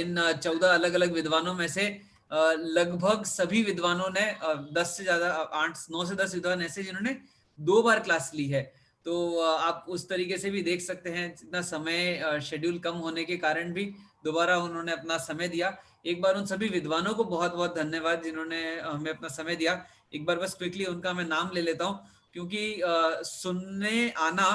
इन 14 अलग अलग विद्वानों में से लगभग सभी विद्वानों ने 10 से ज्यादा 8-9 से 10 विद्वान ऐसे जिन्होंने 2 बार क्लास ली है। तो आप उस तरीके से भी देख सकते हैं, इतना समय शेड्यूल कम होने के कारण भी दोबारा उन्होंने अपना समय दिया। एक बार उन सभी विद्वानों को बहुत बहुत धन्यवाद जिन्होंने हमें अपना समय दिया। एक बार बस क्विकली उनका मैं नाम ले लेता हूँ, क्योंकि सुनने आना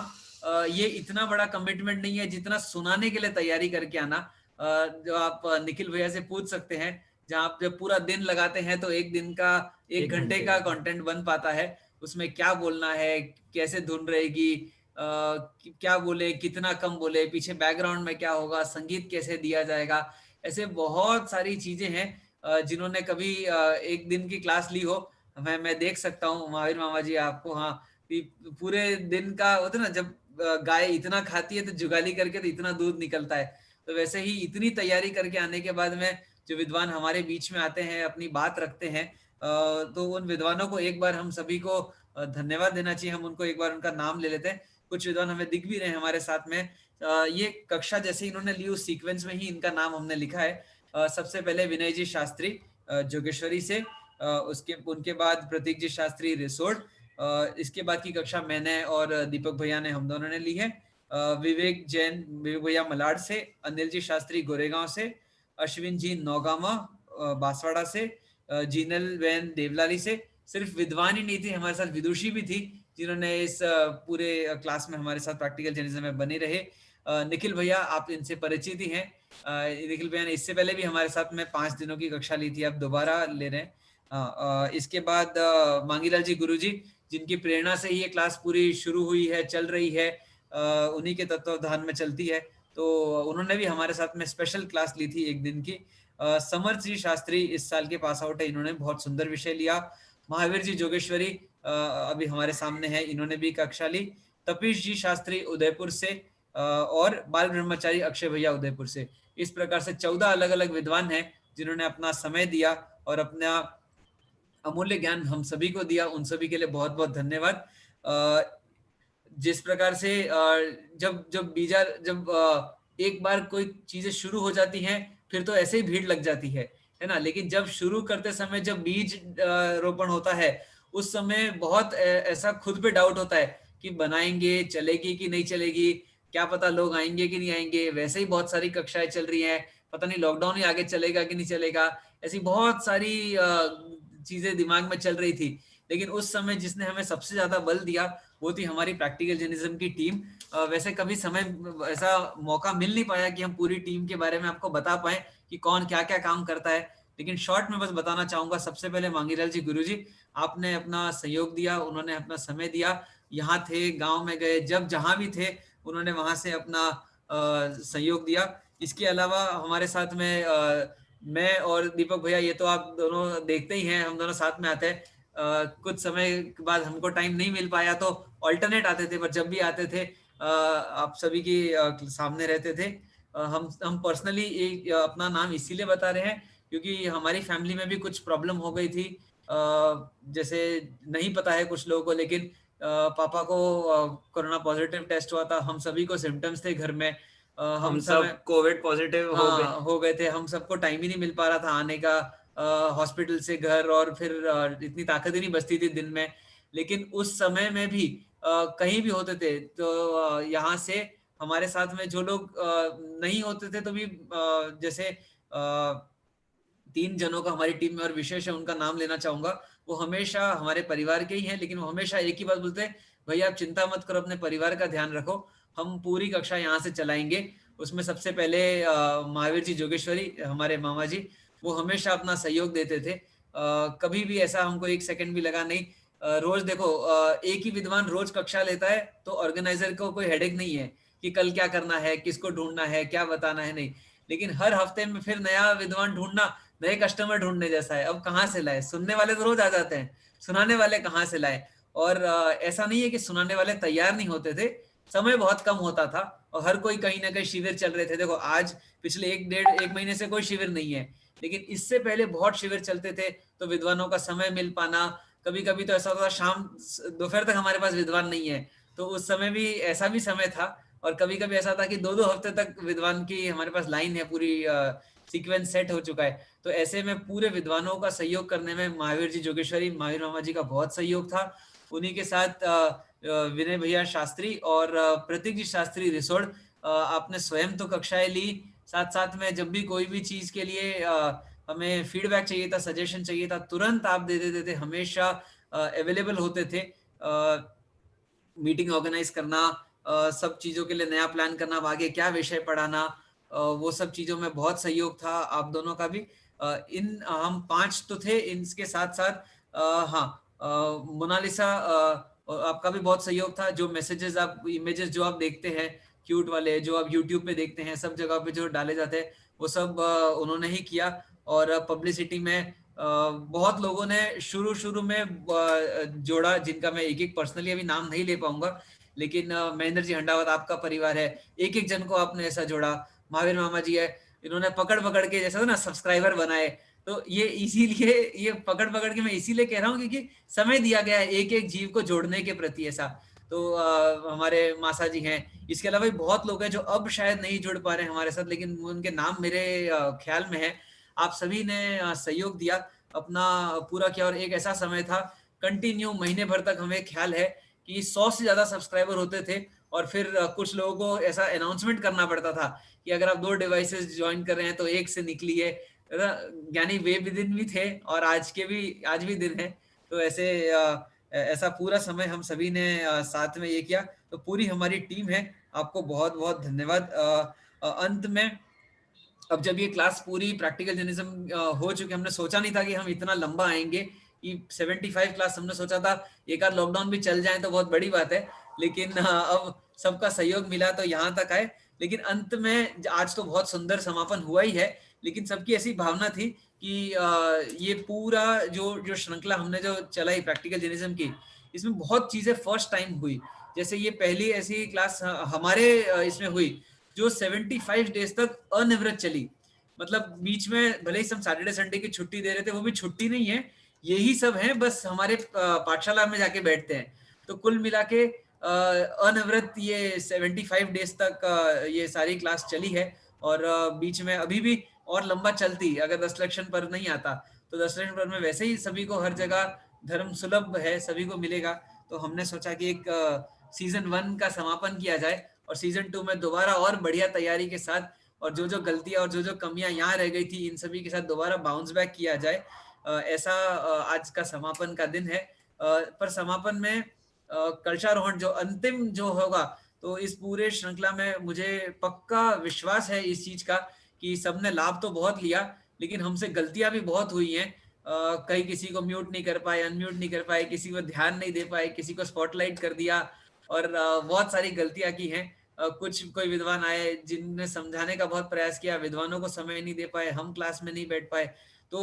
ये इतना बड़ा कमिटमेंट नहीं है जितना सुनाने के लिए तैयारी करके आना। जो आप निखिल भैया से पूछ सकते हैं, जहाँ आप जब पूरा दिन लगाते हैं तो एक दिन का 1 घंटे का कंटेंट बन पाता है। उसमें क्या बोलना है, कैसे धुन रहेगी, क्या बोले, कितना कम बोले, पीछे बैकग्राउंड में क्या होगा, संगीत कैसे दिया जाएगा, ऐसे बहुत सारी चीजें हैं। जिन्होंने कभी एक दिन की क्लास ली हो, मैं देख सकता हूँ महावीर मामा जी आपको, हाँ, पूरे दिन का होता है ना, जब गाय इतना खाती है तो जुगाली करके तो इतना दूध निकलता है। तो वैसे ही इतनी तैयारी करके आने के बाद में जो विद्वान हमारे बीच में आते हैं, अपनी बात रखते हैं, तो उन विद्वानों को एक बार हम सभी को धन्यवाद देना चाहिए। हम उनको एक बार उनका नाम ले लेते हैं। कुछ विद्वान हमें दिख भी रहे हैं हमारे साथ में। ये कक्षा जैसे इन्होंने ली उस सीक्वेंस में ही इनका नाम हमने लिखा है। सबसे पहले विनय जी शास्त्री जोगेश्वरी से, उसके उनके बाद प्रतीक जी शास्त्री रिसोड, इसके बाद की कक्षा मैंने और दीपक भैया ने, हम दोनों ने ली है। विवेक जैन, विवेक भैया मलाड से, अनिल जी शास्त्री गोरेगांव से, अश्विन जी नौगामा बांसवाड़ा से, जीनल वैन देवलाली से। सिर्फ विद्वान ही नहीं थी, हमारे साथ विदुषी भी थी जिन्होंने इस पूरे क्लास में हमारे साथ प्रैक्टिकल जर्नलिज्म में बने रहे। निखिल भैया, आप इनसे परिचित ही हैं। निखिल भैया ने इससे पहले भी हमारे साथ में 5 दिनों की कक्षा ली थी, अब दोबारा ले रहे हैं। इसके बाद मांगीलाल जी गुरु जी, जिनकी प्रेरणा से ये क्लास पूरी शुरू हुई है, चल रही है, उन्हीं के तत्वावधान में चलती है। तो उन्होंने भी हमारे साथ में स्पेशल क्लास ली थी 1 दिन की। समर्थ जी शास्त्री इस साल के पास आउट है, इन्होंने बहुत सुंदर विषय लिया। महावीर जी जोगेश्वरी अभी हमारे सामने है, इन्होंने भी कक्षा ली। तपीश जी शास्त्री उदयपुर से, और बाल ब्रह्मचारी अक्षय भैया उदयपुर से। इस प्रकार से 14 अलग अलग विद्वान हैं जिन्होंने अपना समय दिया और अपना अमूल्य ज्ञान हम सभी को दिया। उन सभी के लिए बहुत बहुत धन्यवाद। जिस प्रकार से जब एक बार कोई चीजें शुरू हो जाती हैं फिर तो ऐसे ही भीड़ लग जाती है ना। लेकिन जब शुरू करते समय जब बीज रोपण होता है, उस समय बहुत ऐसा खुद पे डाउट होता है कि बनाएंगे, चलेगी कि नहीं चलेगी, क्या पता लोग आएंगे कि नहीं आएंगे। वैसे ही बहुत सारी कक्षाएं चल रही हैं, पता नहीं लॉकडाउन ही आगे चलेगा कि नहीं चलेगा। ऐसी बहुत सारी चीजें दिमाग में चल रही थी। लेकिन उस समय जिसने हमें सबसे ज्यादा बल दिया वो थी हमारी प्रैक्टिकल जर्नलिज्म की टीम। वैसे कभी समय ऐसा मौका मिल नहीं पाया कि हम पूरी टीम के बारे में आपको बता पाए कि कौन क्या क्या काम करता है। लेकिन शॉर्ट में बस बताना चाहूंगा, सबसे पहले मांगीलाल जी गुरुजी, आपने अपना सहयोग दिया, उन्होंने अपना समय दिया, यहाँ थे, गांव में गए, जब जहां भी थे उन्होंने वहां से अपना सहयोग दिया। इसके अलावा हमारे साथ में मैं और दीपक भैया, ये तो आप दोनों देखते ही हैं, हम दोनों साथ में आते हैं। कुछ समय के बाद हमको टाइम नहीं मिल पाया तो ऑल्टरनेट आते थे, पर जब भी आते थे आप सभी के सामने रहते थे। हम पर्सनली अपना नाम इसीलिए बता रहे हैं क्योंकि हमारी फैमिली में भी कुछ प्रॉब्लम हो गई थी। जैसे नहीं पता है कुछ लोगों को, लेकिन पापा को कोरोना पॉजिटिव टेस्ट हुआ था, हम सभी को सिम्टम्स थे घर में। हम सब कोविड पॉजिटिव हो गए थे। हम सबको टाइम ही नहीं मिल पा रहा था आने का हॉस्पिटल से घर, और फिर इतनी ताकत ही नहीं बचती थी दिन में। लेकिन उस समय में भी कहीं भी होते थे तो यहाँ से हमारे साथ में जो लोग नहीं होते थे तो भी जैसे 3 जनों का हमारी टीम में और विशेष है, उनका नाम लेना चाहूंगा। वो हमेशा हमारे परिवार के ही हैं, लेकिन वो हमेशा एक ही बात बोलते हैं, भैया आप चिंता मत करो, अपने परिवार का ध्यान रखो, हम पूरी कक्षा यहाँ से चलाएंगे। उसमें सबसे पहले महावीर जी जोगेश्वरी, हमारे मामा जी, वो हमेशा अपना सहयोग देते थे। कभी भी ऐसा हमको 1 सेकंड भी लगा नहीं। रोज देखो एक ही विद्वान रोज कक्षा लेता है तो ऑर्गेनाइजर को कोई हेडेक नहीं है कि कल क्या करना है, किसको ढूंढना है, क्या बताना है, नहीं। लेकिन हर हफ्ते में फिर नया विद्वान ढूंढना, नए कस्टमर ढूंढने जैसा है। अब कहाँ से लाए, सुनने वाले तो रोज आ जाते हैं, सुनाने वाले कहाँ से लाए। और ऐसा नहीं है कि सुनाने वाले तैयार नहीं होते थे, समय बहुत कम होता था और हर कोई कहीं ना कहीं शिविर चल रहे थे। देखो आज पिछले एक महीने से कोई शिविर नहीं है, लेकिन इससे पहले बहुत शिविर चलते थे, तो विद्वानों का समय मिल पाना, कभी कभी तो ऐसा होता था शाम दोपहर तक हमारे पास विद्वान नहीं है, तो उस समय भी ऐसा भी समय था। और कभी कभी ऐसा था कि 2-2 हफ्ते तक विद्वान की हमारे पास लाइन है, पूरी सीक्वेंस सेट हो चुका है। तो ऐसे में पूरे विद्वानों का सहयोग करने में महावीर जी जोगेश्वरी, महावीर मामा जी का बहुत सहयोग था। उन्हीं के साथ विनय भैया शास्त्री और प्रतीक जी शास्त्री रिसोड, आपने स्वयं तो कक्षाएं ली, साथ साथ में जब भी कोई भी चीज के लिए हमें फीडबैक चाहिए था, सजेशन चाहिए था, तुरंत आप दे देते थे, हमेशा अवेलेबल होते थे। मीटिंग ऑर्गेनाइज करना, सब चीजों के लिए नया प्लान करना, आगे क्या विषय पढ़ाना, वो सब चीजों में बहुत सहयोग था आप दोनों का भी। इन हम 5 तो थे, इनके साथ साथ हाँ मोनालिसा, आपका भी बहुत सहयोग था। जो मैसेजेस आप इमेजेस जो आप देखते हैं क्यूट वाले, जो आप यूट्यूब पे देखते हैं, सब जगह पे जो डाले जाते हैं, वो सब उन्होंने ही किया। और पब्लिसिटी में बहुत लोगों ने शुरू में जोड़ा, जिनका मैं एक एक पर्सनली अभी नाम नहीं ले पाऊंगा, लेकिन महेंद्र जी हंडावत आपका परिवार है, एक एक जन को आपने ऐसा जोड़ा। महावीर मामा जी है, इन्होंने पकड़ पकड़ के जैसा ना सब्सक्राइबर बनाए। तो ये इसीलिए, ये पकड़ पकड़ के मैं इसीलिए कह रहा हूँ क्योंकि समय दिया गया है एक एक जीव को जोड़ने के प्रति ऐसा। तो हमारे मासा जी हैं, इसके अलावा भी बहुत लोग हैं जो अब शायद नहीं जुड़ पा रहे हैं हमारे साथ, लेकिन उनके नाम मेरे ख्याल में है। आप सभी ने सहयोग दिया, अपना पूरा किया। और एक ऐसा समय था कंटिन्यू महीने भर तक, हमें ख्याल है कि 100 से ज्यादा सब्सक्राइबर होते थे, और फिर कुछ लोगों को ऐसा अनाउंसमेंट करना पड़ता था कि अगर आप 2 डिवाइसेस ज्वाइन कर रहे हैं तो एक से निकलिए। यानी वे भी दिन भी थे और आज भी दिन है। तो ऐसे ऐसा पूरा समय हम सभी ने साथ में ये किया। तो पूरी हमारी टीम है, आपको बहुत बहुत धन्यवाद। अंत में अब जब ये क्लास पूरी प्रैक्टिकल जर्नलिज्म हो चुकी, हमने सोचा नहीं था कि हम इतना लंबा आएंगे, कि 75 क्लास हमने सोचा था एक आध लॉकडाउन भी चल जाए तो बहुत बड़ी बात है, लेकिन अब सबका सहयोग मिला तो यहाँ तक आए। लेकिन अंत में आज तो बहुत सुंदर समापन हुआ ही है, लेकिन सबकी ऐसी भावना थी कि ये पूरा जो श्रृंखला हमने जो चलाई प्रैक्टिकल जर्नलिज्म की, इसमें बहुत चीजें फर्स्ट टाइम हुई। जैसे ये पहली ऐसी क्लास हमारे इसमें हुई जो 75 डेज तक अनिवृत्त चली। मतलब बीच में भले ही हम सैटरडे संडे की छुट्टी दे रहे थे, वो भी छुट्टी नहीं है, यही सब है, बस हमारे पाठशाला में जाके बैठते हैं। तो कुल मिला के अनिवृत्त ये 75 डेज तक ये सारी क्लास चली है। और बीच में अभी भी और लंबा चलती, अगर 10 लक्षण पर नहीं आता तो 10 लक्षण पर में वैसे ही सभी को हर जगह धर्म सुलभ है, सभी को मिलेगा। तो हमने सोचा कि एक सीजन 1 का समापन किया जाए और सीजन 2 में दोबारा और बढ़िया तैयारी के साथ, और जो गलतियां और जो कमियां यहाँ रह गई थी इन सभी के साथ दोबारा बाउंस बैक किया जाए। ऐसा आज का समापन का दिन है। पर समापन में कलशारोहण जो अंतिम जो होगा, तो इस पूरे श्रृंखला में मुझे पक्का विश्वास है इस चीज का कि सबने लाभ तो बहुत लिया, लेकिन हमसे गलतियां भी बहुत हुई हैं। कहीं किसी को म्यूट नहीं कर पाए, अनम्यूट नहीं कर पाए, किसी को ध्यान नहीं दे पाए, किसी को स्पॉटलाइट कर दिया, और बहुत सारी गलतियां की हैं। कोई विद्वान आए जिनने समझाने का बहुत प्रयास किया, विद्वानों को समय नहीं दे पाए, हम क्लास में नहीं बैठ पाए। तो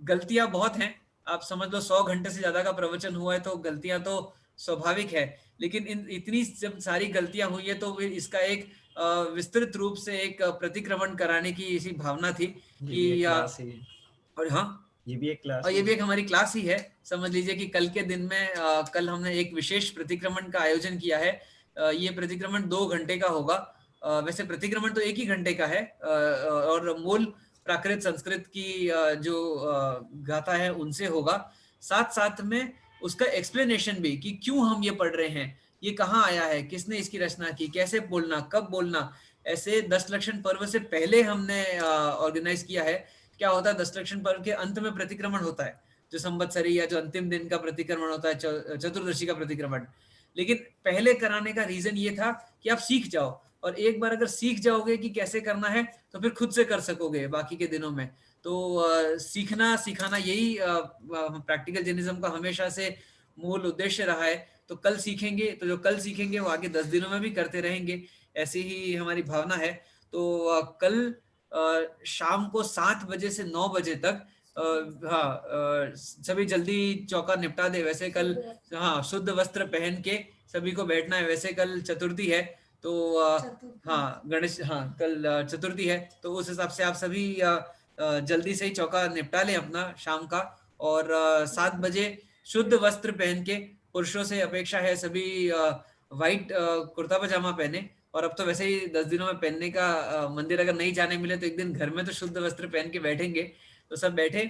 गलतियां बहुत हैं। आप समझ लो 100 घंटे से ज्यादा का प्रवचन हुआ है, तो गलतियां तो स्वाभाविक है। लेकिन इतनी जब सारी गलतियां हुई है तो फिर इसका एक विस्तृत रूप से एक प्रतिक्रमण कराने की इसी भावना थी कि और हाँ, ये भी एक क्लास, और ये भी एक हमारी क्लास ही है। समझ लीजिए कि कल के दिन में कल हमने एक विशेष प्रतिक्रमण का आयोजन किया है। ये प्रतिक्रमण 2 घंटे का होगा। वैसे प्रतिक्रमण तो 1 ही घंटे का है, और मूल प्राकृत संस्कृत की जो गाथा है उनसे होगा। साथ साथ में उसका एक्सप्लेनेशन भी कि क्यों हम ये पढ़ रहे हैं, ये कहाँ आया है, किसने इसकी रचना की, कैसे बोलना, कब बोलना। ऐसे 10 लक्षण पर्व से पहले हमने ऑर्गेनाइज किया है। क्या होता है, 10 लक्षण पर्व के अंत में प्रतिक्रमण होता है, जो संवत्सरी या जो अंतिम दिन का प्रतिक्रमण होता है, चतुर्दशी का प्रतिक्रमण। लेकिन पहले कराने का रीजन ये था कि आप सीख जाओ, और एक बार अगर सीख जाओगे कि कैसे करना है तो फिर खुद से कर सकोगे बाकी के दिनों में। तो सीखना सिखाना यही प्रैक्टिकल जर्नलिज्म का हमेशा से मूल उद्देश्य रहा है। तो कल सीखेंगे तो जो कल सीखेंगे वो आगे 10 दिनों में भी करते रहेंगे, ऐसी ही हमारी भावना है। तो कल शाम को 7 बजे से 9 बजे तक सभी जल्दी चौका निपटा दे। वैसे कल हाँ शुद्ध वस्त्र पहन के सभी को बैठना है। वैसे कल चतुर्थी है तो हाँ गणेश, हाँ कल चतुर्थी है, तो उस हिसाब से आप सभी जल्दी से ही चौका निपटा लें अपना शाम का। और 7 बजे शुद्ध वस्त्र पहन के, पुरुषों से अपेक्षा है सभी व्हाइट कुर्ता पजामा पहने। और अब तो वैसे ही 10 दिनों में पहनने का, मंदिर अगर नहीं जाने मिले तो एक दिन घर में तो शुद्ध वस्त्र पहन के बैठेंगे। तो सब बैठे,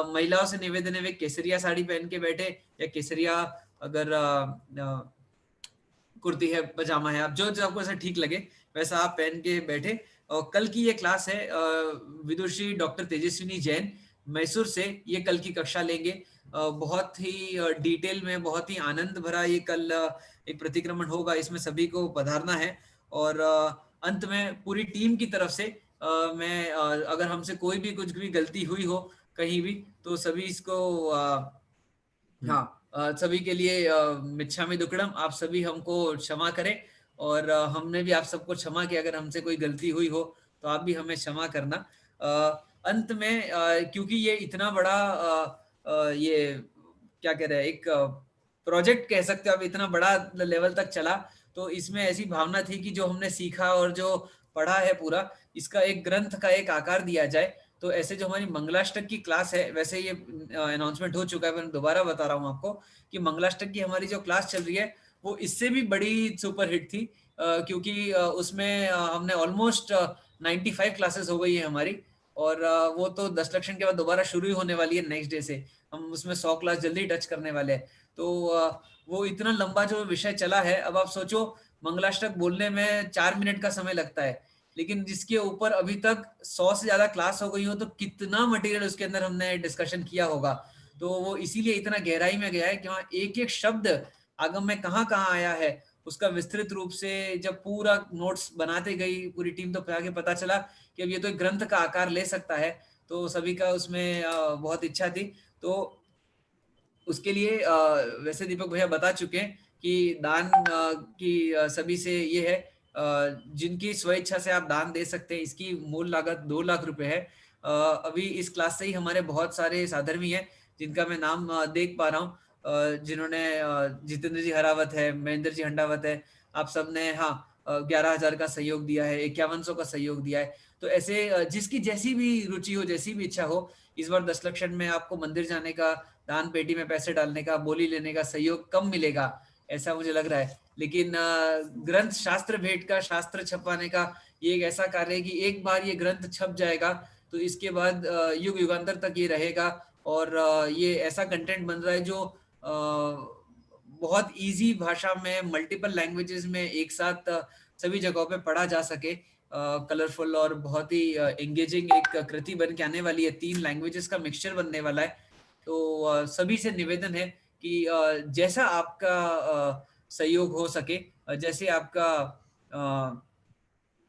महिलाओं से निवेदन है वे केसरिया साड़ी पहन के बैठे, या केसरिया अगर कुर्ती है, पजामा है, आप जो जो आपको ऐसा ठीक लगे वैसा आप पहन के बैठे। और कल की ये क्लास है विदुषी डॉक्टर तेजस्विनी जैन मैसूर से, ये कल की कक्षा लेंगे। बहुत ही डिटेल में, बहुत ही आनंद भरा ये कल एक प्रतिक्रमण होगा, इसमें सभी को पधारना है। और अंत में पूरी टीम की तरफ से मैं अगर हमसे कोई भी कुछ भी गलती हुई हो कहीं भी, तो सभी इसको हाँ सभी के लिए मिच्छामि दुक्कडम, आप सभी हमको क्षमा करें। और हमने भी आप सबको क्षमा किया, अगर हमसे कोई गलती हुई हो तो आप भी हमें क्षमा करना। अंत में क्योंकि ये इतना बड़ा ये क्या कह रहे हैं, एक प्रोजेक्ट कह सकते हो आप, इतना बड़ा लेवल तक चला, तो इसमें ऐसी भावना थी कि जो हमने सीखा और जो पढ़ा है पूरा, इसका एक ग्रंथ का एक आकार दिया जाए। तो ऐसे जो हमारी मंगलाष्टक की क्लास है, वैसे ये अनाउंसमेंट हो चुका है, मैं दोबारा बता रहा हूँ आपको कि मंगलाष्टक की हमारी जो क्लास चल रही है वो इससे भी बड़ी सुपरहिट थी, क्योंकि उसमें हमने ऑलमोस्ट 95 क्लासेस हो गई है हमारी। और वो तो 10 लक्षण के बाद दोबारा शुरू ही होने वाली है नेक्स्ट डे से, हम उसमें 100 क्लास जल्दी टच करने वाले हैं। तो वो इतना लंबा जो विषय चला है, अब आप सोचो मंगलाष्टक बोलने में 4 मिनट का समय लगता है, लेकिन जिसके ऊपर अभी तक 100 से ज्यादा क्लास हो गई हो, तो कितना मटेरियल उसके अंदर हमने डिस्कशन किया होगा। तो वो इसीलिए इतना गहराई में गया है कि वहाँ एक एक शब्द आगम में कहाँ कहाँ आया है, उसका विस्तृत रूप से जब पूरा नोट्स बनाते गई पूरी टीम, तो आगे पता चला कि अब ये तो एक ग्रंथ का आकार ले सकता है। तो सभी का उसमें बहुत इच्छा थी। तो उसके लिए वैसे दीपक भैया बता चुके हैं कि दान की सभी से ये है, जिनकी स्वेच्छा से आप दान दे सकते हैं, इसकी मूल लागत 2 लाख रुपए है। अभी इस क्लास से ही हमारे बहुत सारे साधर्मी हैं जिनका मैं नाम देख पा रहा हूँ, जिन्होंने जितेंद्र जी हरावत है, महेंद्र जी हंडावत है, आप सबने 11,000 का सहयोग दिया है, 5100 का सहयोग दिया है। तो ऐसे जिसकी जैसी भी रुचि हो, जैसी भी इच्छा हो, इस बार 10 लक्षण में आपको मंदिर जाने का, दान पेटी में पैसे डालने का, बोली लेने का सहयोग कम मिलेगा ऐसा मुझे लग रहा है। लेकिन ग्रंथ शास्त्र भेंट का, शास्त्र छपवाने का ये एक ऐसा कार्य है कि एक बार ये ग्रंथ छप जाएगा तो इसके बाद युग युगांतर तक ये रहेगा। और ये ऐसा कंटेंट बन रहा है जो बहुत इजी भाषा में, मल्टीपल लैंग्वेजेस में एक साथ सभी जगहों पे पढ़ा जा सके। कलरफुल और बहुत ही एंगेजिंग एक कृति बन के आने वाली है, 3 लैंग्वेजेस का मिक्सचर बनने वाला है। तो सभी से निवेदन है कि जैसा आपका सहयोग हो सके, जैसे आपका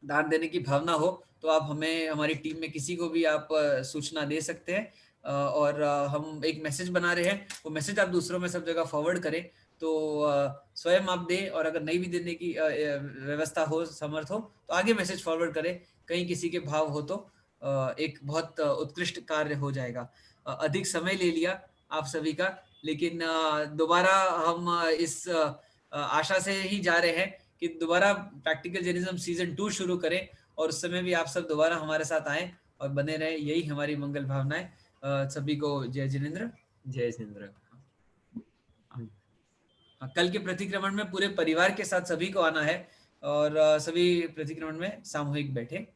दान देने की भावना हो, तो आप हमें, हमारी टीम में किसी को भी आप सूचना दे सकते हैं। और हम एक मैसेज बना रहे हैं, वो मैसेज आप दूसरों में सब जगह फॉरवर्ड करें, तो स्वयं आप दें, और अगर नहीं भी देने की व्यवस्था हो, समर्थ हो, तो आगे मैसेज फॉरवर्ड करें, कहीं किसी के भाव हो तो एक बहुत उत्कृष्ट कार्य हो जाएगा। अधिक समय ले लिया आप सभी का, लेकिन दोबारा हम इस आशा से ही जा रहे हैं कि दोबारा प्रैक्टिकल जर्नलिज्म सीजन 2 शुरू करें, और उस समय भी आप सब दोबारा हमारे साथ आए और बने रहे, यही हमारी मंगल भावनाएं। सभी को जय जिनेंद्र। जय जिनेंद्र। कल के प्रतिक्रमण में पूरे परिवार के साथ सभी को आना है, और सभी प्रतिक्रमण में सामूहिक बैठे।